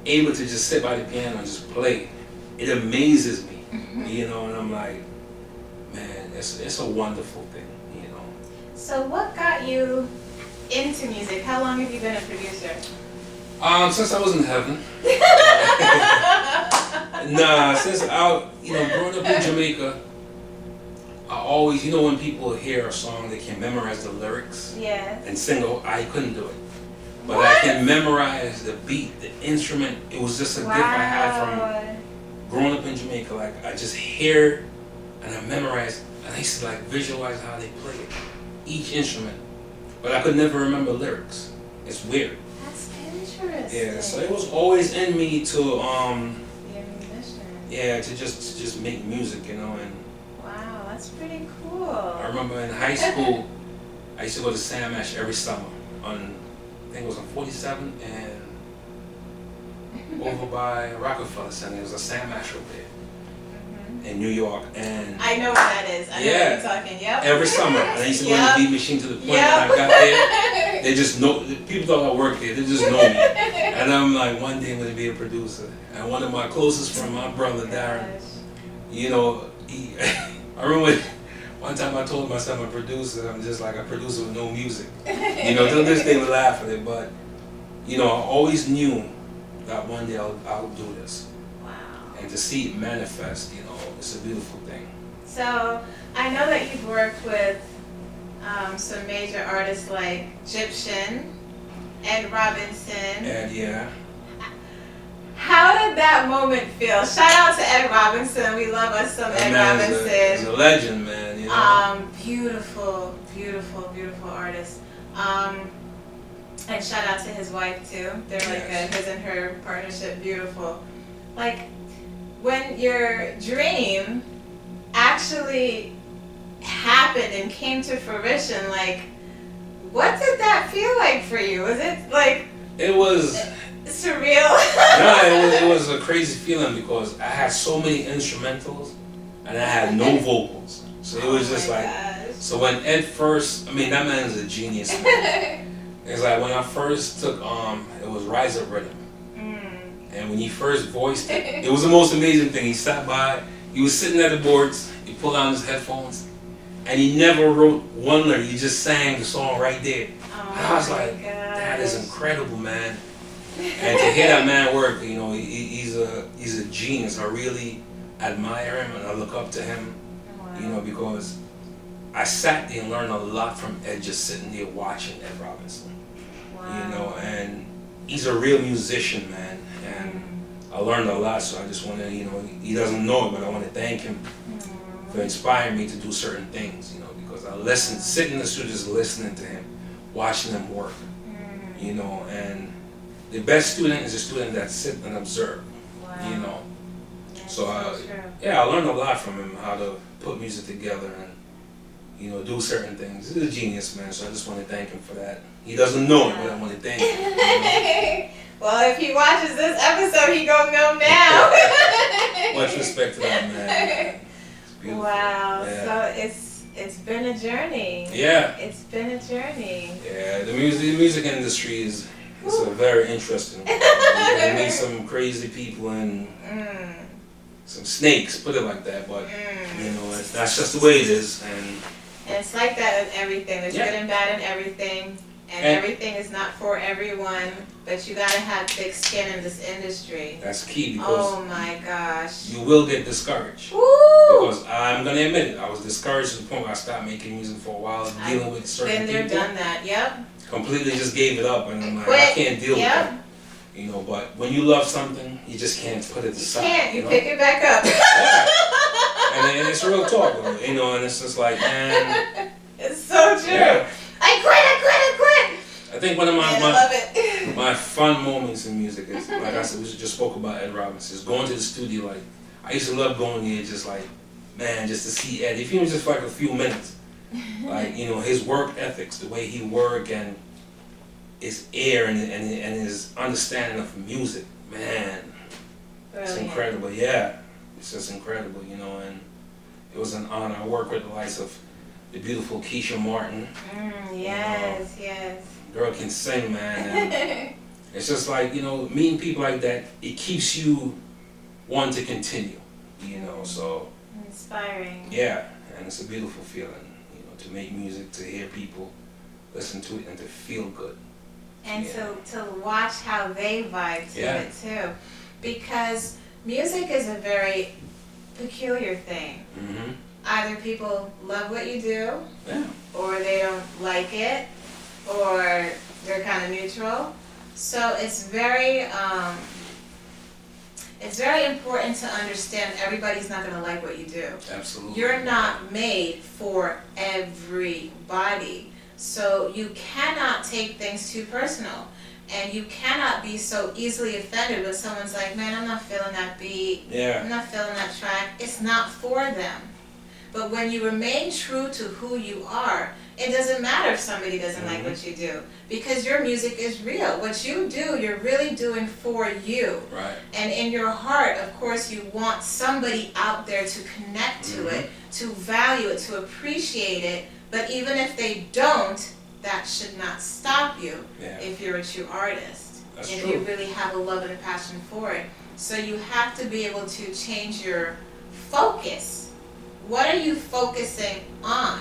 able to just sit by the piano and just play, it amazes me. You know, and I'm like, man, it's a wonderful thing, you know. So what got you into music? How long have you been a producer? Since I was in heaven. Nah, since growing up in Jamaica, I always, you know, when people hear a song, they can memorize the lyrics and sing. I couldn't do it, but I can memorize the beat, the instrument. It was just a gift I had from growing up in Jamaica. Like, I just hear and I memorize, and I used to like visualize how they play it, each instrument, but I could never remember lyrics. It's weird. That's interesting. Yeah, so it was always in me to be a musician. yeah, to just make music, you know. And wow, that's pretty cool. I remember in high school, I used to go to Sam Ash every summer on, I think it was on 47 and over by Rockefeller Center. There was a Sam Ash over there in New York, and I know what that is. I know what you're talking. Yep. Every summer, and I used to go to the beat machine to the point when I got there. They just know, people thought I worked there. They just know me, and I'm like, one day I'm gonna be a producer. And one of my closest friends, my brother Darren, you know, I remember one time I told myself I'm a producer. I'm just like a producer with no music. You know, till this day we laugh at it, but you know, I always knew that one day I'll do this. Wow. And to see it manifest, you know, it's a beautiful thing. So I know that you've worked with some major artists like Egyptian, Ed Robinson. And yeah. How did that moment feel? Shout out to Ed Robinson. We love us some Ed Robinson. He's a legend, man. You know? Beautiful, beautiful, beautiful artist. And shout out to his wife too. They're like his and her partnership, beautiful. Like, when your dream actually happened and came to fruition, like, what did that feel like for you? Was it like? It was surreal. No, it was a crazy feeling because I had so many instrumentals and I had no vocals. So it was just like, gosh. So when Ed first, I mean, that man is a genius, man. It's like when I first took, it was Rise Up Rhythm. And when he first voiced it, it was the most amazing thing. He sat by, he was sitting at the boards, he pulled out his headphones, and he never wrote one lyric, he just sang the song right there. And I was like, that is incredible, man. And to hear that man work, you know, he's a genius. I really admire him and I look up to him, you know, because I sat there and learned a lot from Ed just sitting there watching Ed Robinson. You know, and he's a real musician, man, and I learned a lot, so I just want to, you know, he doesn't know it, but I want to thank him for inspiring me to do certain things, you know, because I listened, sitting in the studio just listening to him, watching him work, you know, and the best student is a student that sits and observe, you know. So I learned a lot from him, how to put music together and, you know, do certain things. He's a genius, man, so I just want to thank him for that. He doesn't know it, but I want to thank him. You know? Well, if he watches this episode, he gonna know now. Much respect to that man. It's beautiful. Wow, so it's been a journey. Yeah. It's been a journey. Yeah, the music industry is a very interesting. You meet some crazy people and some snakes, put it like that. But you know, that's just the way it is, and it's like that in everything. There's good and bad in everything, and everything is not for everyone. But you gotta have thick skin in this industry. That's key because oh my gosh, you will get discouraged. Woo! Because I'm gonna admit it, I was discouraged to the point where I stopped making music for a while, dealing with certain been there, people. done that. Yep. Completely just gave it up, and I'm like, I can't deal with that. You know, but when you love something, you just can't put it aside. You can't. You know? pick it back up. And it's real talk, you know, and it's just like, man. It's so true. Yeah. I quit. I think one of I love it. my fun moments in music is, like I said, we just spoke about Ed Robinson, is going to the studio. Like, I used to love going there just like, man, just to see Ed, if even just for like a few minutes. Like, you know, his work ethics, the way he work and his ear and his understanding of music, man. Brilliant. It's incredible, yeah. It's just incredible, you know, and it was an honor. I worked with the likes of the beautiful Keisha Martin. Yes. Girl can sing, man. And it's just like, you know, meeting people like that, it keeps you wanting to continue, you know, so. Inspiring. Yeah, and it's a beautiful feeling, you know, to make music, to hear people listen to it and to feel good. And to watch how they vibe to it too. Because music is a very peculiar thing. Mm-hmm. Either people love what you do, or they don't like it, or they're kind of neutral. So it's very important to understand everybody's not going to like what you do. Absolutely. You're not made for everybody. So you cannot take things too personal. And you cannot be so easily offended when someone's like, man, I'm not feeling that beat. I'm not feeling that track. It's not for them. But when you remain true to who you are, it doesn't matter if somebody doesn't like what you do. Because your music is real. What you do, you're really doing for you. Right. And in your heart, of course, you want somebody out there to connect to it, to value it, to appreciate it. But even if they don't, that should not stop you if you're a true artist. That's if true. you really have a love and a passion for it. So you have to be able to change your focus. What are you focusing on?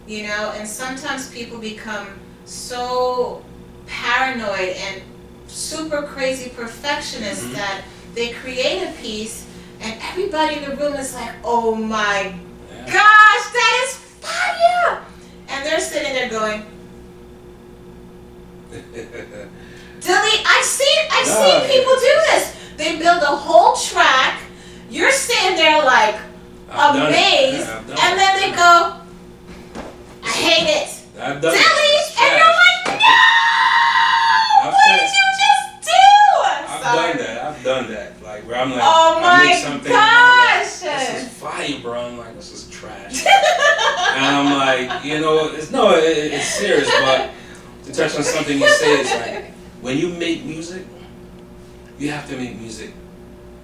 You know, and sometimes people become so paranoid and super crazy perfectionists that they create a piece and everybody in the room is like, oh my gosh, that is fire! And they're sitting there going, delete. I've seen people do this. They build a whole track. You're sitting there like amazed, and then they go, I hate it. Delete, and you're like, no! What did you just do? I've done that. Like where I'm like, oh I make something. Like, gosh! this is fire, bro. I'm like, this is trash. And I'm like, you know, it's serious, but to touch on something you say, it's like, when you make music, you have to make music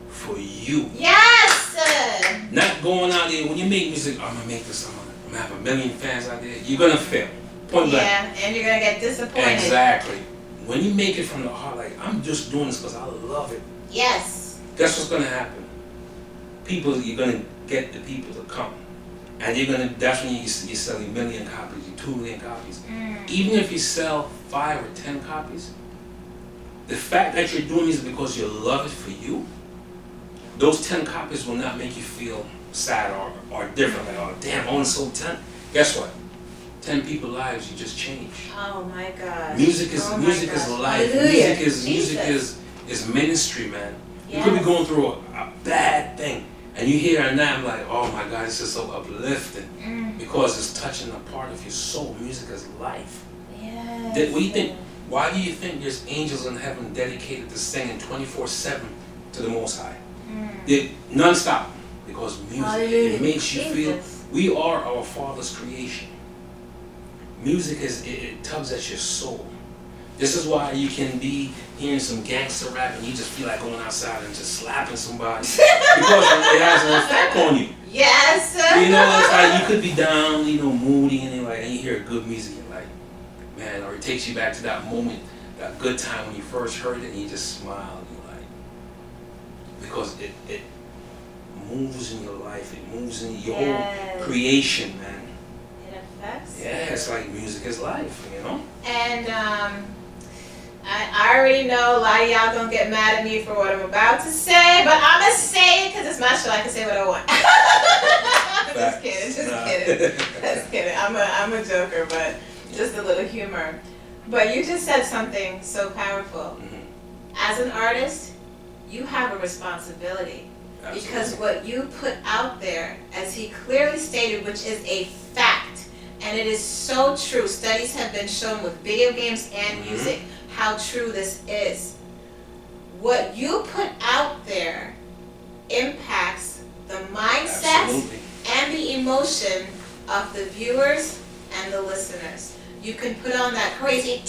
for you. Yes! Not going out there, when you make music, I'm going to make this, I'm going to have 1 million fans out there, you're going to fail. Point blank. Yeah, and you're going to get disappointed. Exactly. When you make it from the heart, like, I'm just doing this because I love it. Yes. Guess what's going to happen? You're going to get the people to come. And that's when you're selling 1 million copies, 2 million copies. Even if you sell 5 or 10 copies, the fact that you're doing this because you love it for you, those 10 copies will not make you feel sad or different. Like, oh damn, I only sold 10. Guess what? 10 people's lives you just changed. Oh my God. Music is life. Hallelujah. Music is ministry, man. Yes. You could be going through a bad thing, and you hear it now, I'm like, oh my God, it's just so uplifting because it's touching a part of your soul. Music is life. Yes. Why do you think there's angels in heaven dedicated to singing 24/7 to the Most High? They're non-stop, because music, it makes you feel, we are our Father's creation. Music it tugs at your soul. This is why you can be hearing some gangster rap and you just feel like going outside and just slapping somebody because it has an effect on you. Yes. You know, it's like you could be down, you know, moody, and you hear good music, and like, man, or it takes you back to that moment, that good time when you first heard it, and you just smile, and you're like, because moves in your life. It moves in your Yes. whole creation, man. It affects. Yeah, it's like music is life, you know? And I already know a lot of y'all gonna get mad at me for what I'm about to say, but I'm gonna say it because it's my show. I can say what I want. Just kidding, just kidding. I'm a joker, but just a little humor. But you just said something so powerful. As an artist, you have a responsibility. Absolutely. Because what you put out there, as he clearly stated, which is a fact, and it is so true. Studies have been shown with video games and music how true this is. What you put out there impacts the mindset and the emotion of the viewers and the listeners. You can put on that crazy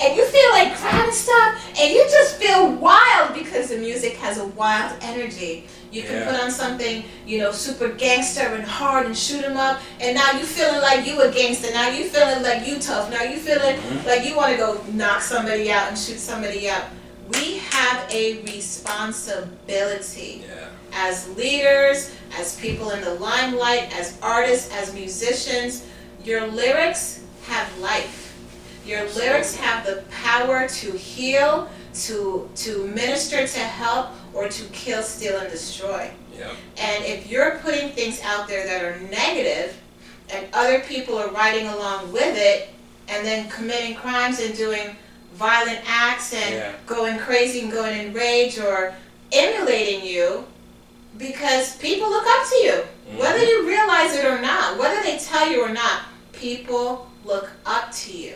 and you feel like crowd stuff, and you just feel wild because the music has a wild energy. You can put on something, you know, super gangster and hard and shoot 'em up, and now you feeling like you a gangster. Now you feeling like you tough. Now you feeling like you want to go knock somebody out and shoot somebody up. We have a responsibility as leaders, as people in the limelight, as artists, as musicians. Your lyrics have life. Your lyrics have the power to heal, to minister, to help, or to kill, steal, and destroy. And if you're putting things out there that are negative, and other people are riding along with it, and then committing crimes and doing violent acts and going crazy and going in rage or emulating you, because people look up to you. Whether you realize it or not, whether they tell you or not, people look up to you.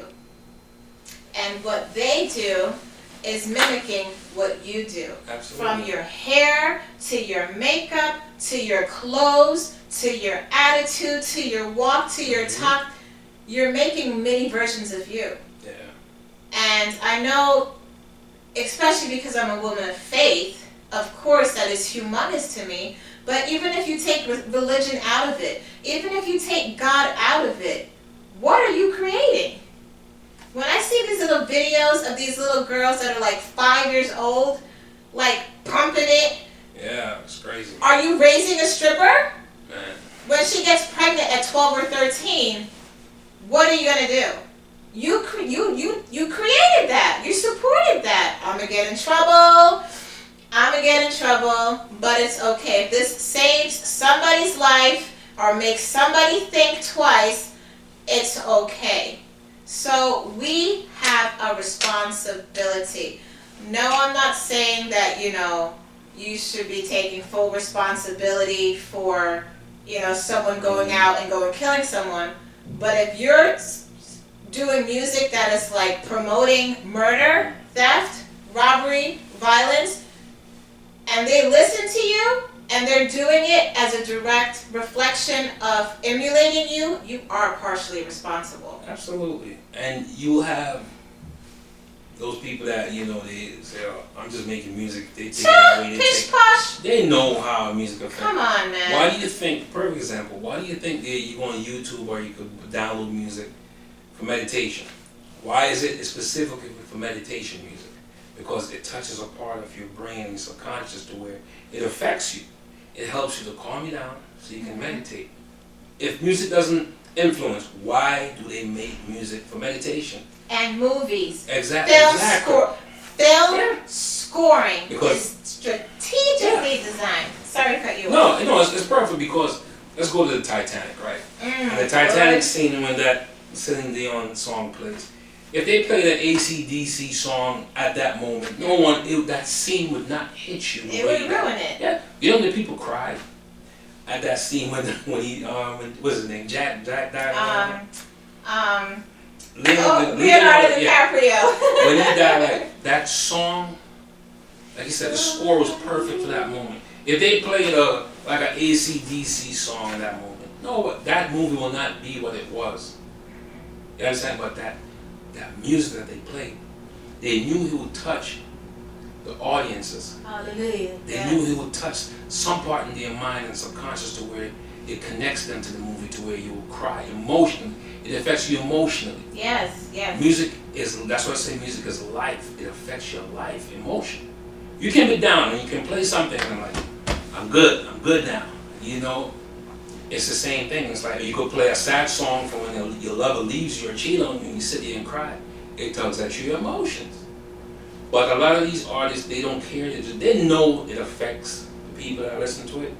And what they do is mimicking what you do. Absolutely. From your hair, to your makeup, to your clothes, to your attitude, to your walk, to your talk. You're making mini versions of you. And I know, especially because I'm a woman of faith, of course that is humongous to me. But even if you take religion out of it, even if you take God out of it, what are you creating? When I see these little videos of these little girls that are like 5 years old, like pumping it. Yeah, it's crazy. Are you raising a stripper? Man. When she gets pregnant at 12 or 13, what are you gonna do? You created that. You supported that. I'm gonna get in trouble. But it's okay. If this saves somebody's life or makes somebody think twice, it's okay. So we have a responsibility. No, I'm not saying that, you know, you should be taking full responsibility for, you know, someone going out and going killing someone. But if you're doing music that is like promoting murder, theft, robbery, violence, and they listen to you, and they're doing it as a direct reflection of emulating you, you are partially responsible. Absolutely. And you'll have those people that, you know, they say, oh, I'm just making music. They take it away. Pish posh. They know how music affects. Come on, man. Why do you think, perfect example, why do you think that you go on YouTube or you could download music for meditation? Why is it specifically for meditation music? Because it touches a part of your brain and subconscious to where it affects you. It helps you to calm you down so you can meditate. If music doesn't influence, why do they make music for meditation? And movies. Exactly. Film scoring is strategically designed. Sorry to cut you off. No, it's perfect because let's go to the Titanic, right? And the Titanic scene when that Celine Dion song plays. If they play that AC/DC song at that moment, that scene would not hit you. It would ruin it. Yeah, you know the people cried at that scene when what's his name? Jack died. Leonardo DiCaprio. When he died, like that song, like you said, the score was perfect for that moment. If they played like an AC/DC song in that moment, no, that movie will not be what it was. You understand? But that music that they played, they knew he would touch the audiences. Hallelujah. They knew he would touch some part in their mind and subconscious to where it connects them to the movie to where you will cry emotionally. It affects you emotionally. Yes. Music that's why I say music is life. It affects your life, emotion. You can be down and you can play something and like, I'm good now. You know, it's the same thing. It's like you could play a sad song from when your lover leaves you or cheat on you and you sit there and cry. It tugs at your emotions. But a lot of these artists, they don't care. They know it affects the people that listen to it,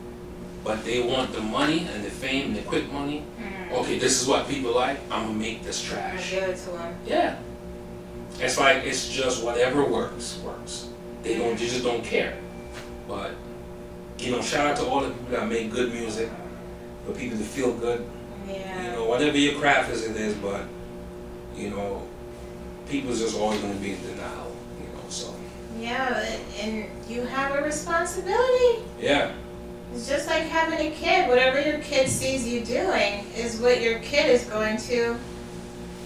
but they want the money and the fame and the quick money. Okay, this is what people like. I'm gonna make this trash. Give it to them. Yeah. It's like it's just whatever works. They just don't care. But you know, shout out to all the people that make good music for people to feel good. Yeah. You know, whatever your craft is, it is. But you know, people's just always gonna be in denial. You know, so. Yeah, and you have a responsibility. Yeah. It's just like having a kid. Whatever your kid sees you doing is what your kid is going to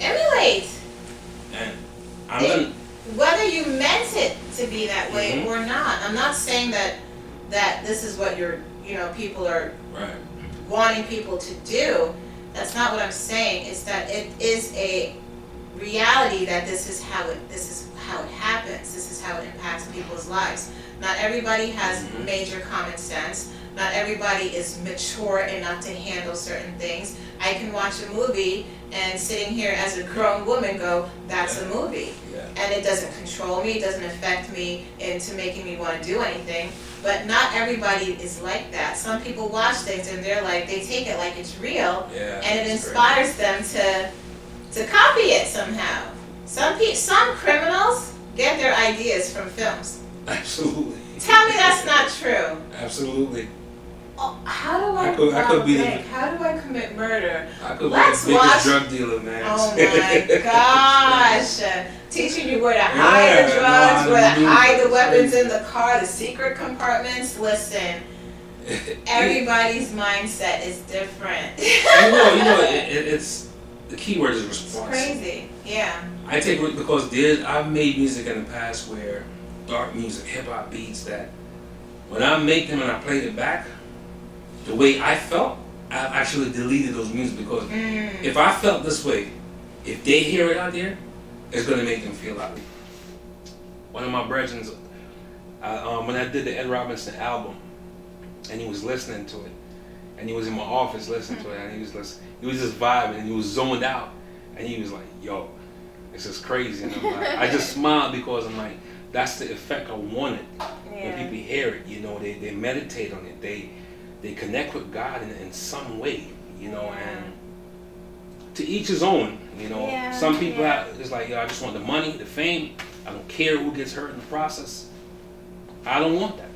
emulate. And whether you meant it to be that way or not. I'm not saying that this is what people are wanting people to do. That's not what I'm saying. It's that it is a reality that this is how it happens. This is how it impacts people's lives. Not everybody has major common sense. Not everybody is mature enough to handle certain things. I can watch a movie and sitting here as a grown woman go, that's a movie. Yeah. And it doesn't control me, it doesn't affect me into making me want to do anything. But not everybody is like that. Some people watch things and they're like, they take it like it's real, and it inspires them to copy it somehow. Some criminals get their ideas from films. Absolutely. Tell me that's not true. Absolutely. Oh, how do I rob a bank? How do I commit murder? Let's be the biggest drug dealer, man. Oh my gosh. Teaching you where to hide the drugs, where to hide the weapons in the car, the secret compartments. Listen, everybody's mindset is different. you know, it's the key word is response. It's crazy, yeah. I take it because I've made music in the past where dark music, hip hop beats that when I make them and I play it back, the way I felt, I've actually deleted those music because if I felt this way, if they hear it out there, it's gonna make them feel that way. One of my brethren, when I did the Ed Robinson album, and he was listening to it, and he was in my office listening to it, and he was just vibing, and he was zoned out, and he was like, "Yo, this is crazy," and I'm like, I just smiled because I'm like, that's the effect I wanted. When people hear it, you know, they meditate on it, they connect with God in some way, you know, and to each his own, you know. Some people it's like, yo, I just want the money, the fame. I don't care who gets hurt in the process. I don't want that.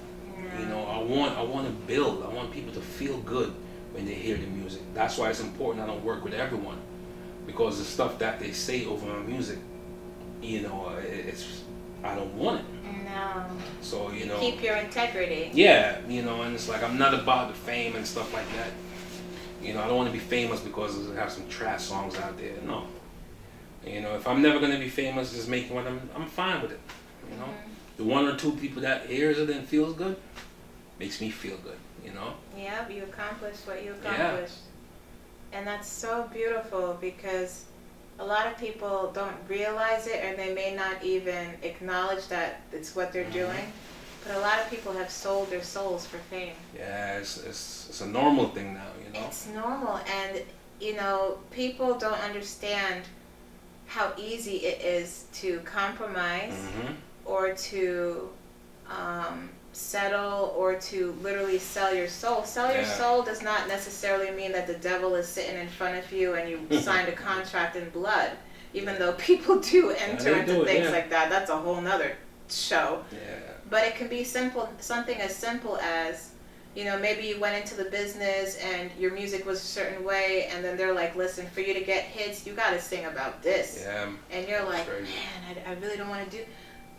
You know, I want to build. I want people to feel good when they hear the music. That's why it's important I don't work with everyone, because the stuff that they say over my music, you know, I don't want it. No. So, you know. Keep your integrity. Yeah, you know, and it's like I'm not about the fame and stuff like that. You know, I don't want to be famous because I have some trash songs out there. No. You know, if I'm never going to be famous, just making what I'm fine with it. You know, the one or two people that hears it and feels good makes me feel good. You know. Yeah, you accomplished what you accomplished, and that's so beautiful because a lot of people don't realize it, or they may not even acknowledge that it's what they're doing. But a lot of people have sold their souls for fame. Yeah, it's a normal thing now, you know. It's normal, and you know, people don't understand how easy it is to compromise or to settle or to literally sell your soul. Sell your soul does not necessarily mean that the devil is sitting in front of you and you signed a contract in blood, even though people do enter into things like that. That's a whole nother show. But it can be something as simple as, you know, maybe you went into the business and your music was a certain way, and then they're like, listen, for you to get hits, you got to sing about this. And you're like, man, I really don't want to do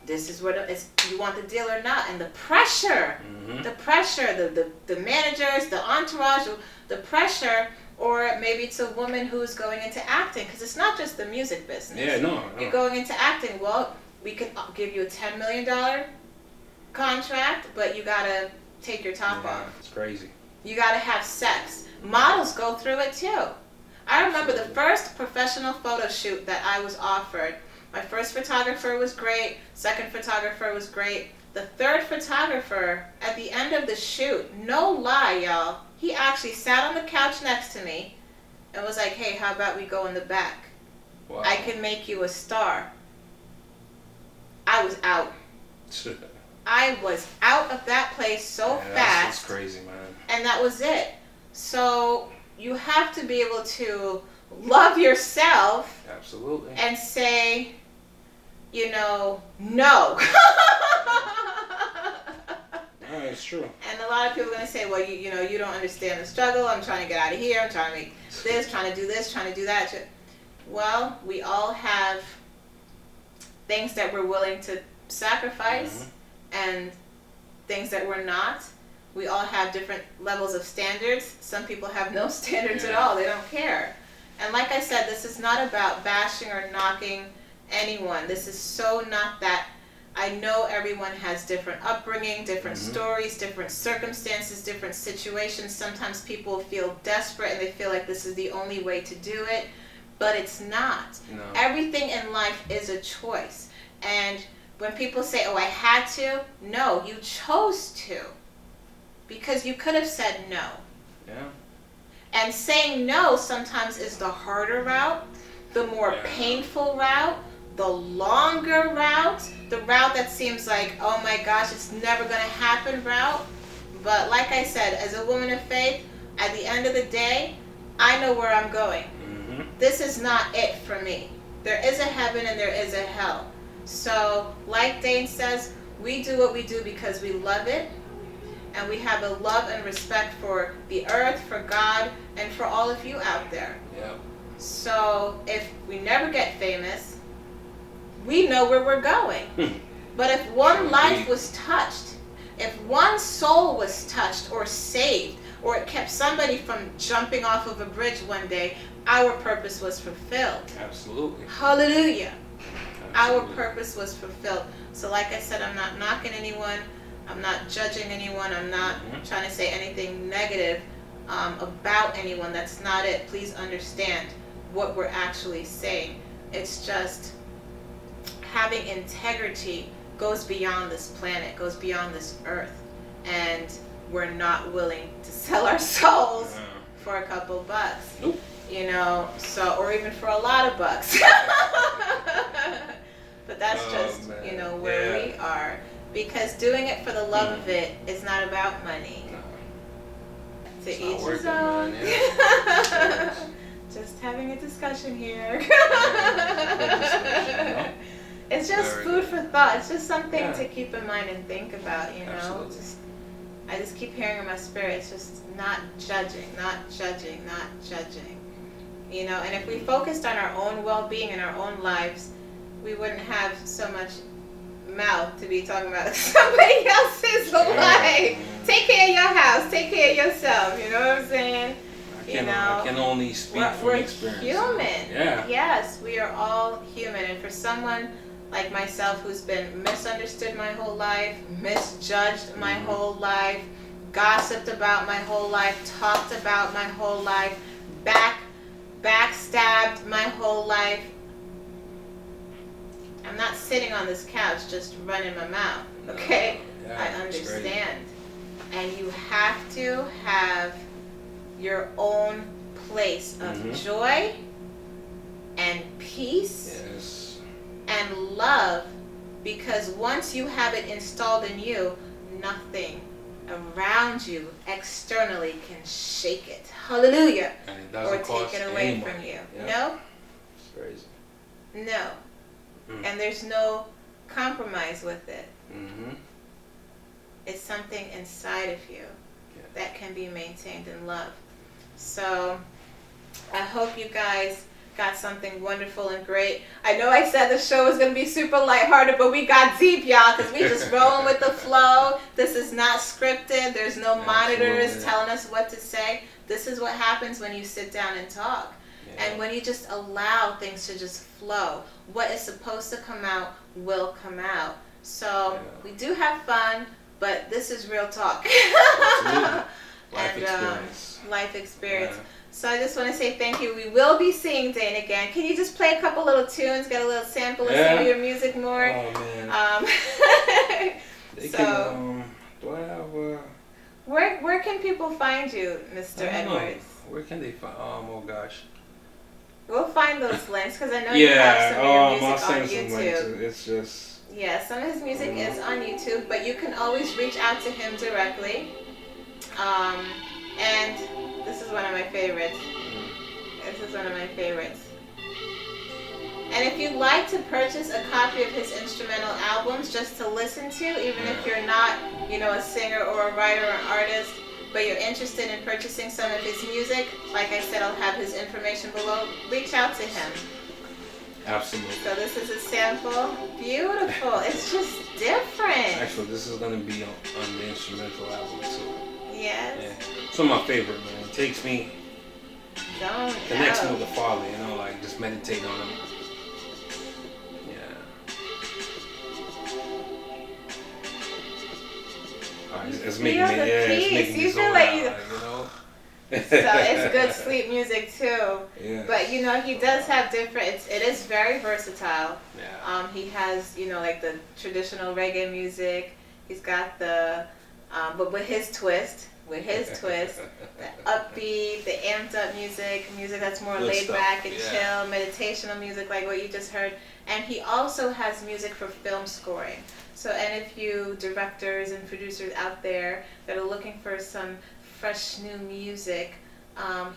this. Is what it's, you want the deal or not? And the pressure, the managers, the entourage, the pressure, or maybe it's a woman who's going into acting, because it's not just the music business. You're going into acting. Well, we can give you a $10 million contract, but you gotta take your top off. It's crazy. You gotta have sex. Models go through it too. I remember the first professional photo shoot that I was offered. My first photographer was great. Second photographer was great. The third photographer, at the end of the shoot, no lie, y'all, he actually sat on the couch next to me and was like, hey, how about we go in the back? Wow. I can make you a star. I was out. I was out of that place so fast. That's crazy, man. And that was it. So you have to be able to love yourself. Absolutely. And say, no. No, it's true. And a lot of people are going to say, well, you don't understand the struggle. I'm trying to get out of here. I'm trying to make this, trying to do this, trying to do that. Well, we all have things that we're willing to sacrifice and things that we're not. We all have different levels of standards. Some people have no standards at all. They don't care. And like I said, this is not about bashing or knocking anyone. This is so not that. I know everyone has different upbringing, different stories, different circumstances, different situations. Sometimes people feel desperate and they feel like this is the only way to do it, but it's not. No. Everything in life is a choice. And when people say, oh, I had to, no, you chose to. Because you could have said no. Yeah. And saying no sometimes is the harder route, the more painful route, the longer route, the route that seems like, oh my gosh, it's never going to happen route. But like I said, as a woman of faith, at the end of the day, I know where I'm going. This is not it for me. There is a heaven and there is a hell. So like Dayne says, we do what we do because we love it. And we have a love and respect for the earth, for God, and for all of you out there. Yep. So if we never get famous, we know where we're going. But if one life was touched, if one soul was touched or saved, or it kept somebody from jumping off of a bridge one day, our purpose was fulfilled. Absolutely. Hallelujah. Absolutely. Our purpose was fulfilled. So like I said, I'm not knocking anyone. I'm not judging anyone. I'm not trying to say anything negative about anyone. That's not it. Please understand what we're actually saying. It's just having integrity goes beyond this planet, goes beyond this earth. And we're not willing to sell our souls for a couple bucks. Nope. So, or even for a lot of bucks. But that's just, where we are. Because doing it for the love of it is not about money. No. To It's each not his working, own. man. Just having a discussion here. Discussion, It's just Very food good. for thought. It's just something to keep in mind and think about, Absolutely. I just keep hearing in my spirit, it's just not judging, not judging, not judging. And if we focused on our own well-being and our own lives, we wouldn't have so much mouth to be talking about somebody else's life. Take care of your house, take care of yourself, you know what I'm saying? I can only speak from experience. We're human. Yeah. Yes, we are all human. And for someone like myself who's been misunderstood my whole life, misjudged my whole life, gossiped about my whole life, talked about my whole life, backstabbed my whole life, I'm not sitting on this couch just running my mouth, okay? Yeah, I understand. And you have to have your own place of joy and peace and love, because once you have it installed in you, nothing around you externally can shake it. Hallelujah. And it Or doesn't cost take it away any from money. you. Yeah. No? It's crazy. No. And there's no compromise with it. It's something inside of you that can be maintained in love. So I hope you guys got something wonderful and great. I know I said the show was going to be super lighthearted, but we got deep, y'all, because we just rolling with the flow. This is not scripted. There's no monitors telling us what to say. This is what happens when you sit down and talk. And when you just allow things to just flow, what is supposed to come out will come out. So we do have fun, but this is real talk. Life experience. Life experience. Yeah. So I just want to say thank you. We will be seeing Dayne again. Can you just play a couple little tunes, get a little sample of some of your music more? Oh, man. They people find you, Mr. I don't know. Edwards? Where can they find? Oh gosh. We'll find those links because I know you have some of your music on YouTube. It's just. Yeah, some of his music is on YouTube, but you can always reach out to him directly. And this is one of my favorites. This is one of my favorites. And if you'd like to purchase a copy of his instrumental albums just to listen to, even if you're not, a singer or a writer or an artist, but you're interested in purchasing some of his music, like I said, I'll have his information below. Reach out to him. Absolutely. So this is a sample. Beautiful. It's just different. Actually, this is going to be on the instrumental album too. Yes. Yeah. It's one of my favorite, man. It takes me, connects me with the Father, like just meditate on him. It's making me feel like So it's good sleep music too. Yeah. But he does have different. It is very versatile. Yeah. He has like the traditional reggae music. He's got the, but with his twist, the upbeat, the amped up music that's more laid back and chill, meditational music like what you just heard. And he also has music for film scoring. So, and if you directors and producers out there that are looking for some fresh new music,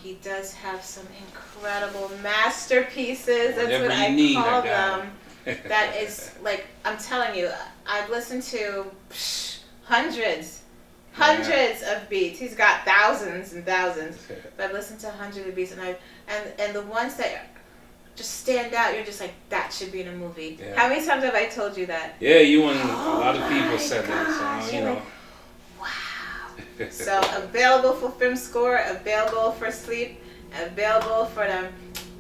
he does have some incredible masterpieces. That's what I call them. That is like, I'm telling you, I've listened to hundreds of beats. He's got thousands and thousands, but I've listened to hundreds of beats, and the ones that just stand out, you're just like, that should be in a movie. Yeah. How many times have I told you that? Yeah, you and a lot of people said that, so like, wow. So available for film score, available for sleep, available for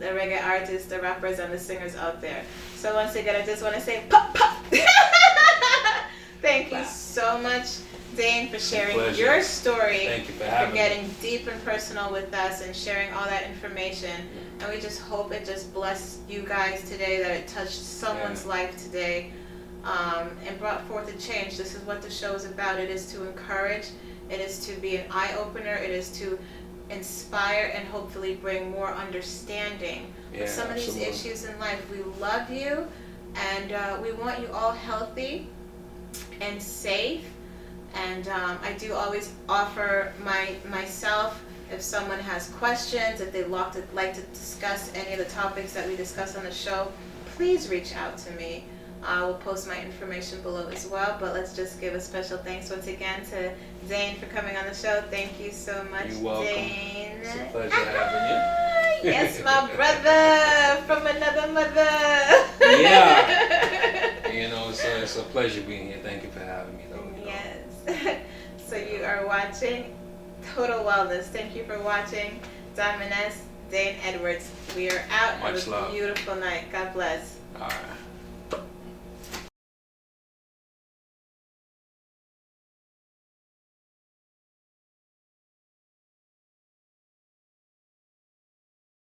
the reggae artists, the rappers, and the singers out there. So once again, I just want to say, pop, pop. Thank you so much, Dayne, for sharing your story. Thank you for getting deep and personal with us and sharing all that information. And we just hope it just blessed you guys today, that it touched someone's life today, and brought forth a change. This is what the show is about. It is to encourage. It is to be an eye-opener. It is to inspire and hopefully bring more understanding with some of these issues in life. We love you, and we want you all healthy and safe. And I do always offer myself, if someone has questions, if they'd like to discuss any of the topics that we discuss on the show, please reach out to me. I will post my information below as well. But let's just give a special thanks once again to Dayne for coming on the show. Thank you so much, You're welcome. Dayne. It's a pleasure having you. Yes, my brother from another mother. Yeah. It's a pleasure being here. Thank you for having me, though. Yes. So you are watching Total Wellness. Thank you for watching. Diamoness, Dayne Edwards. We are out. Much love. Have a beautiful night. God bless. All right.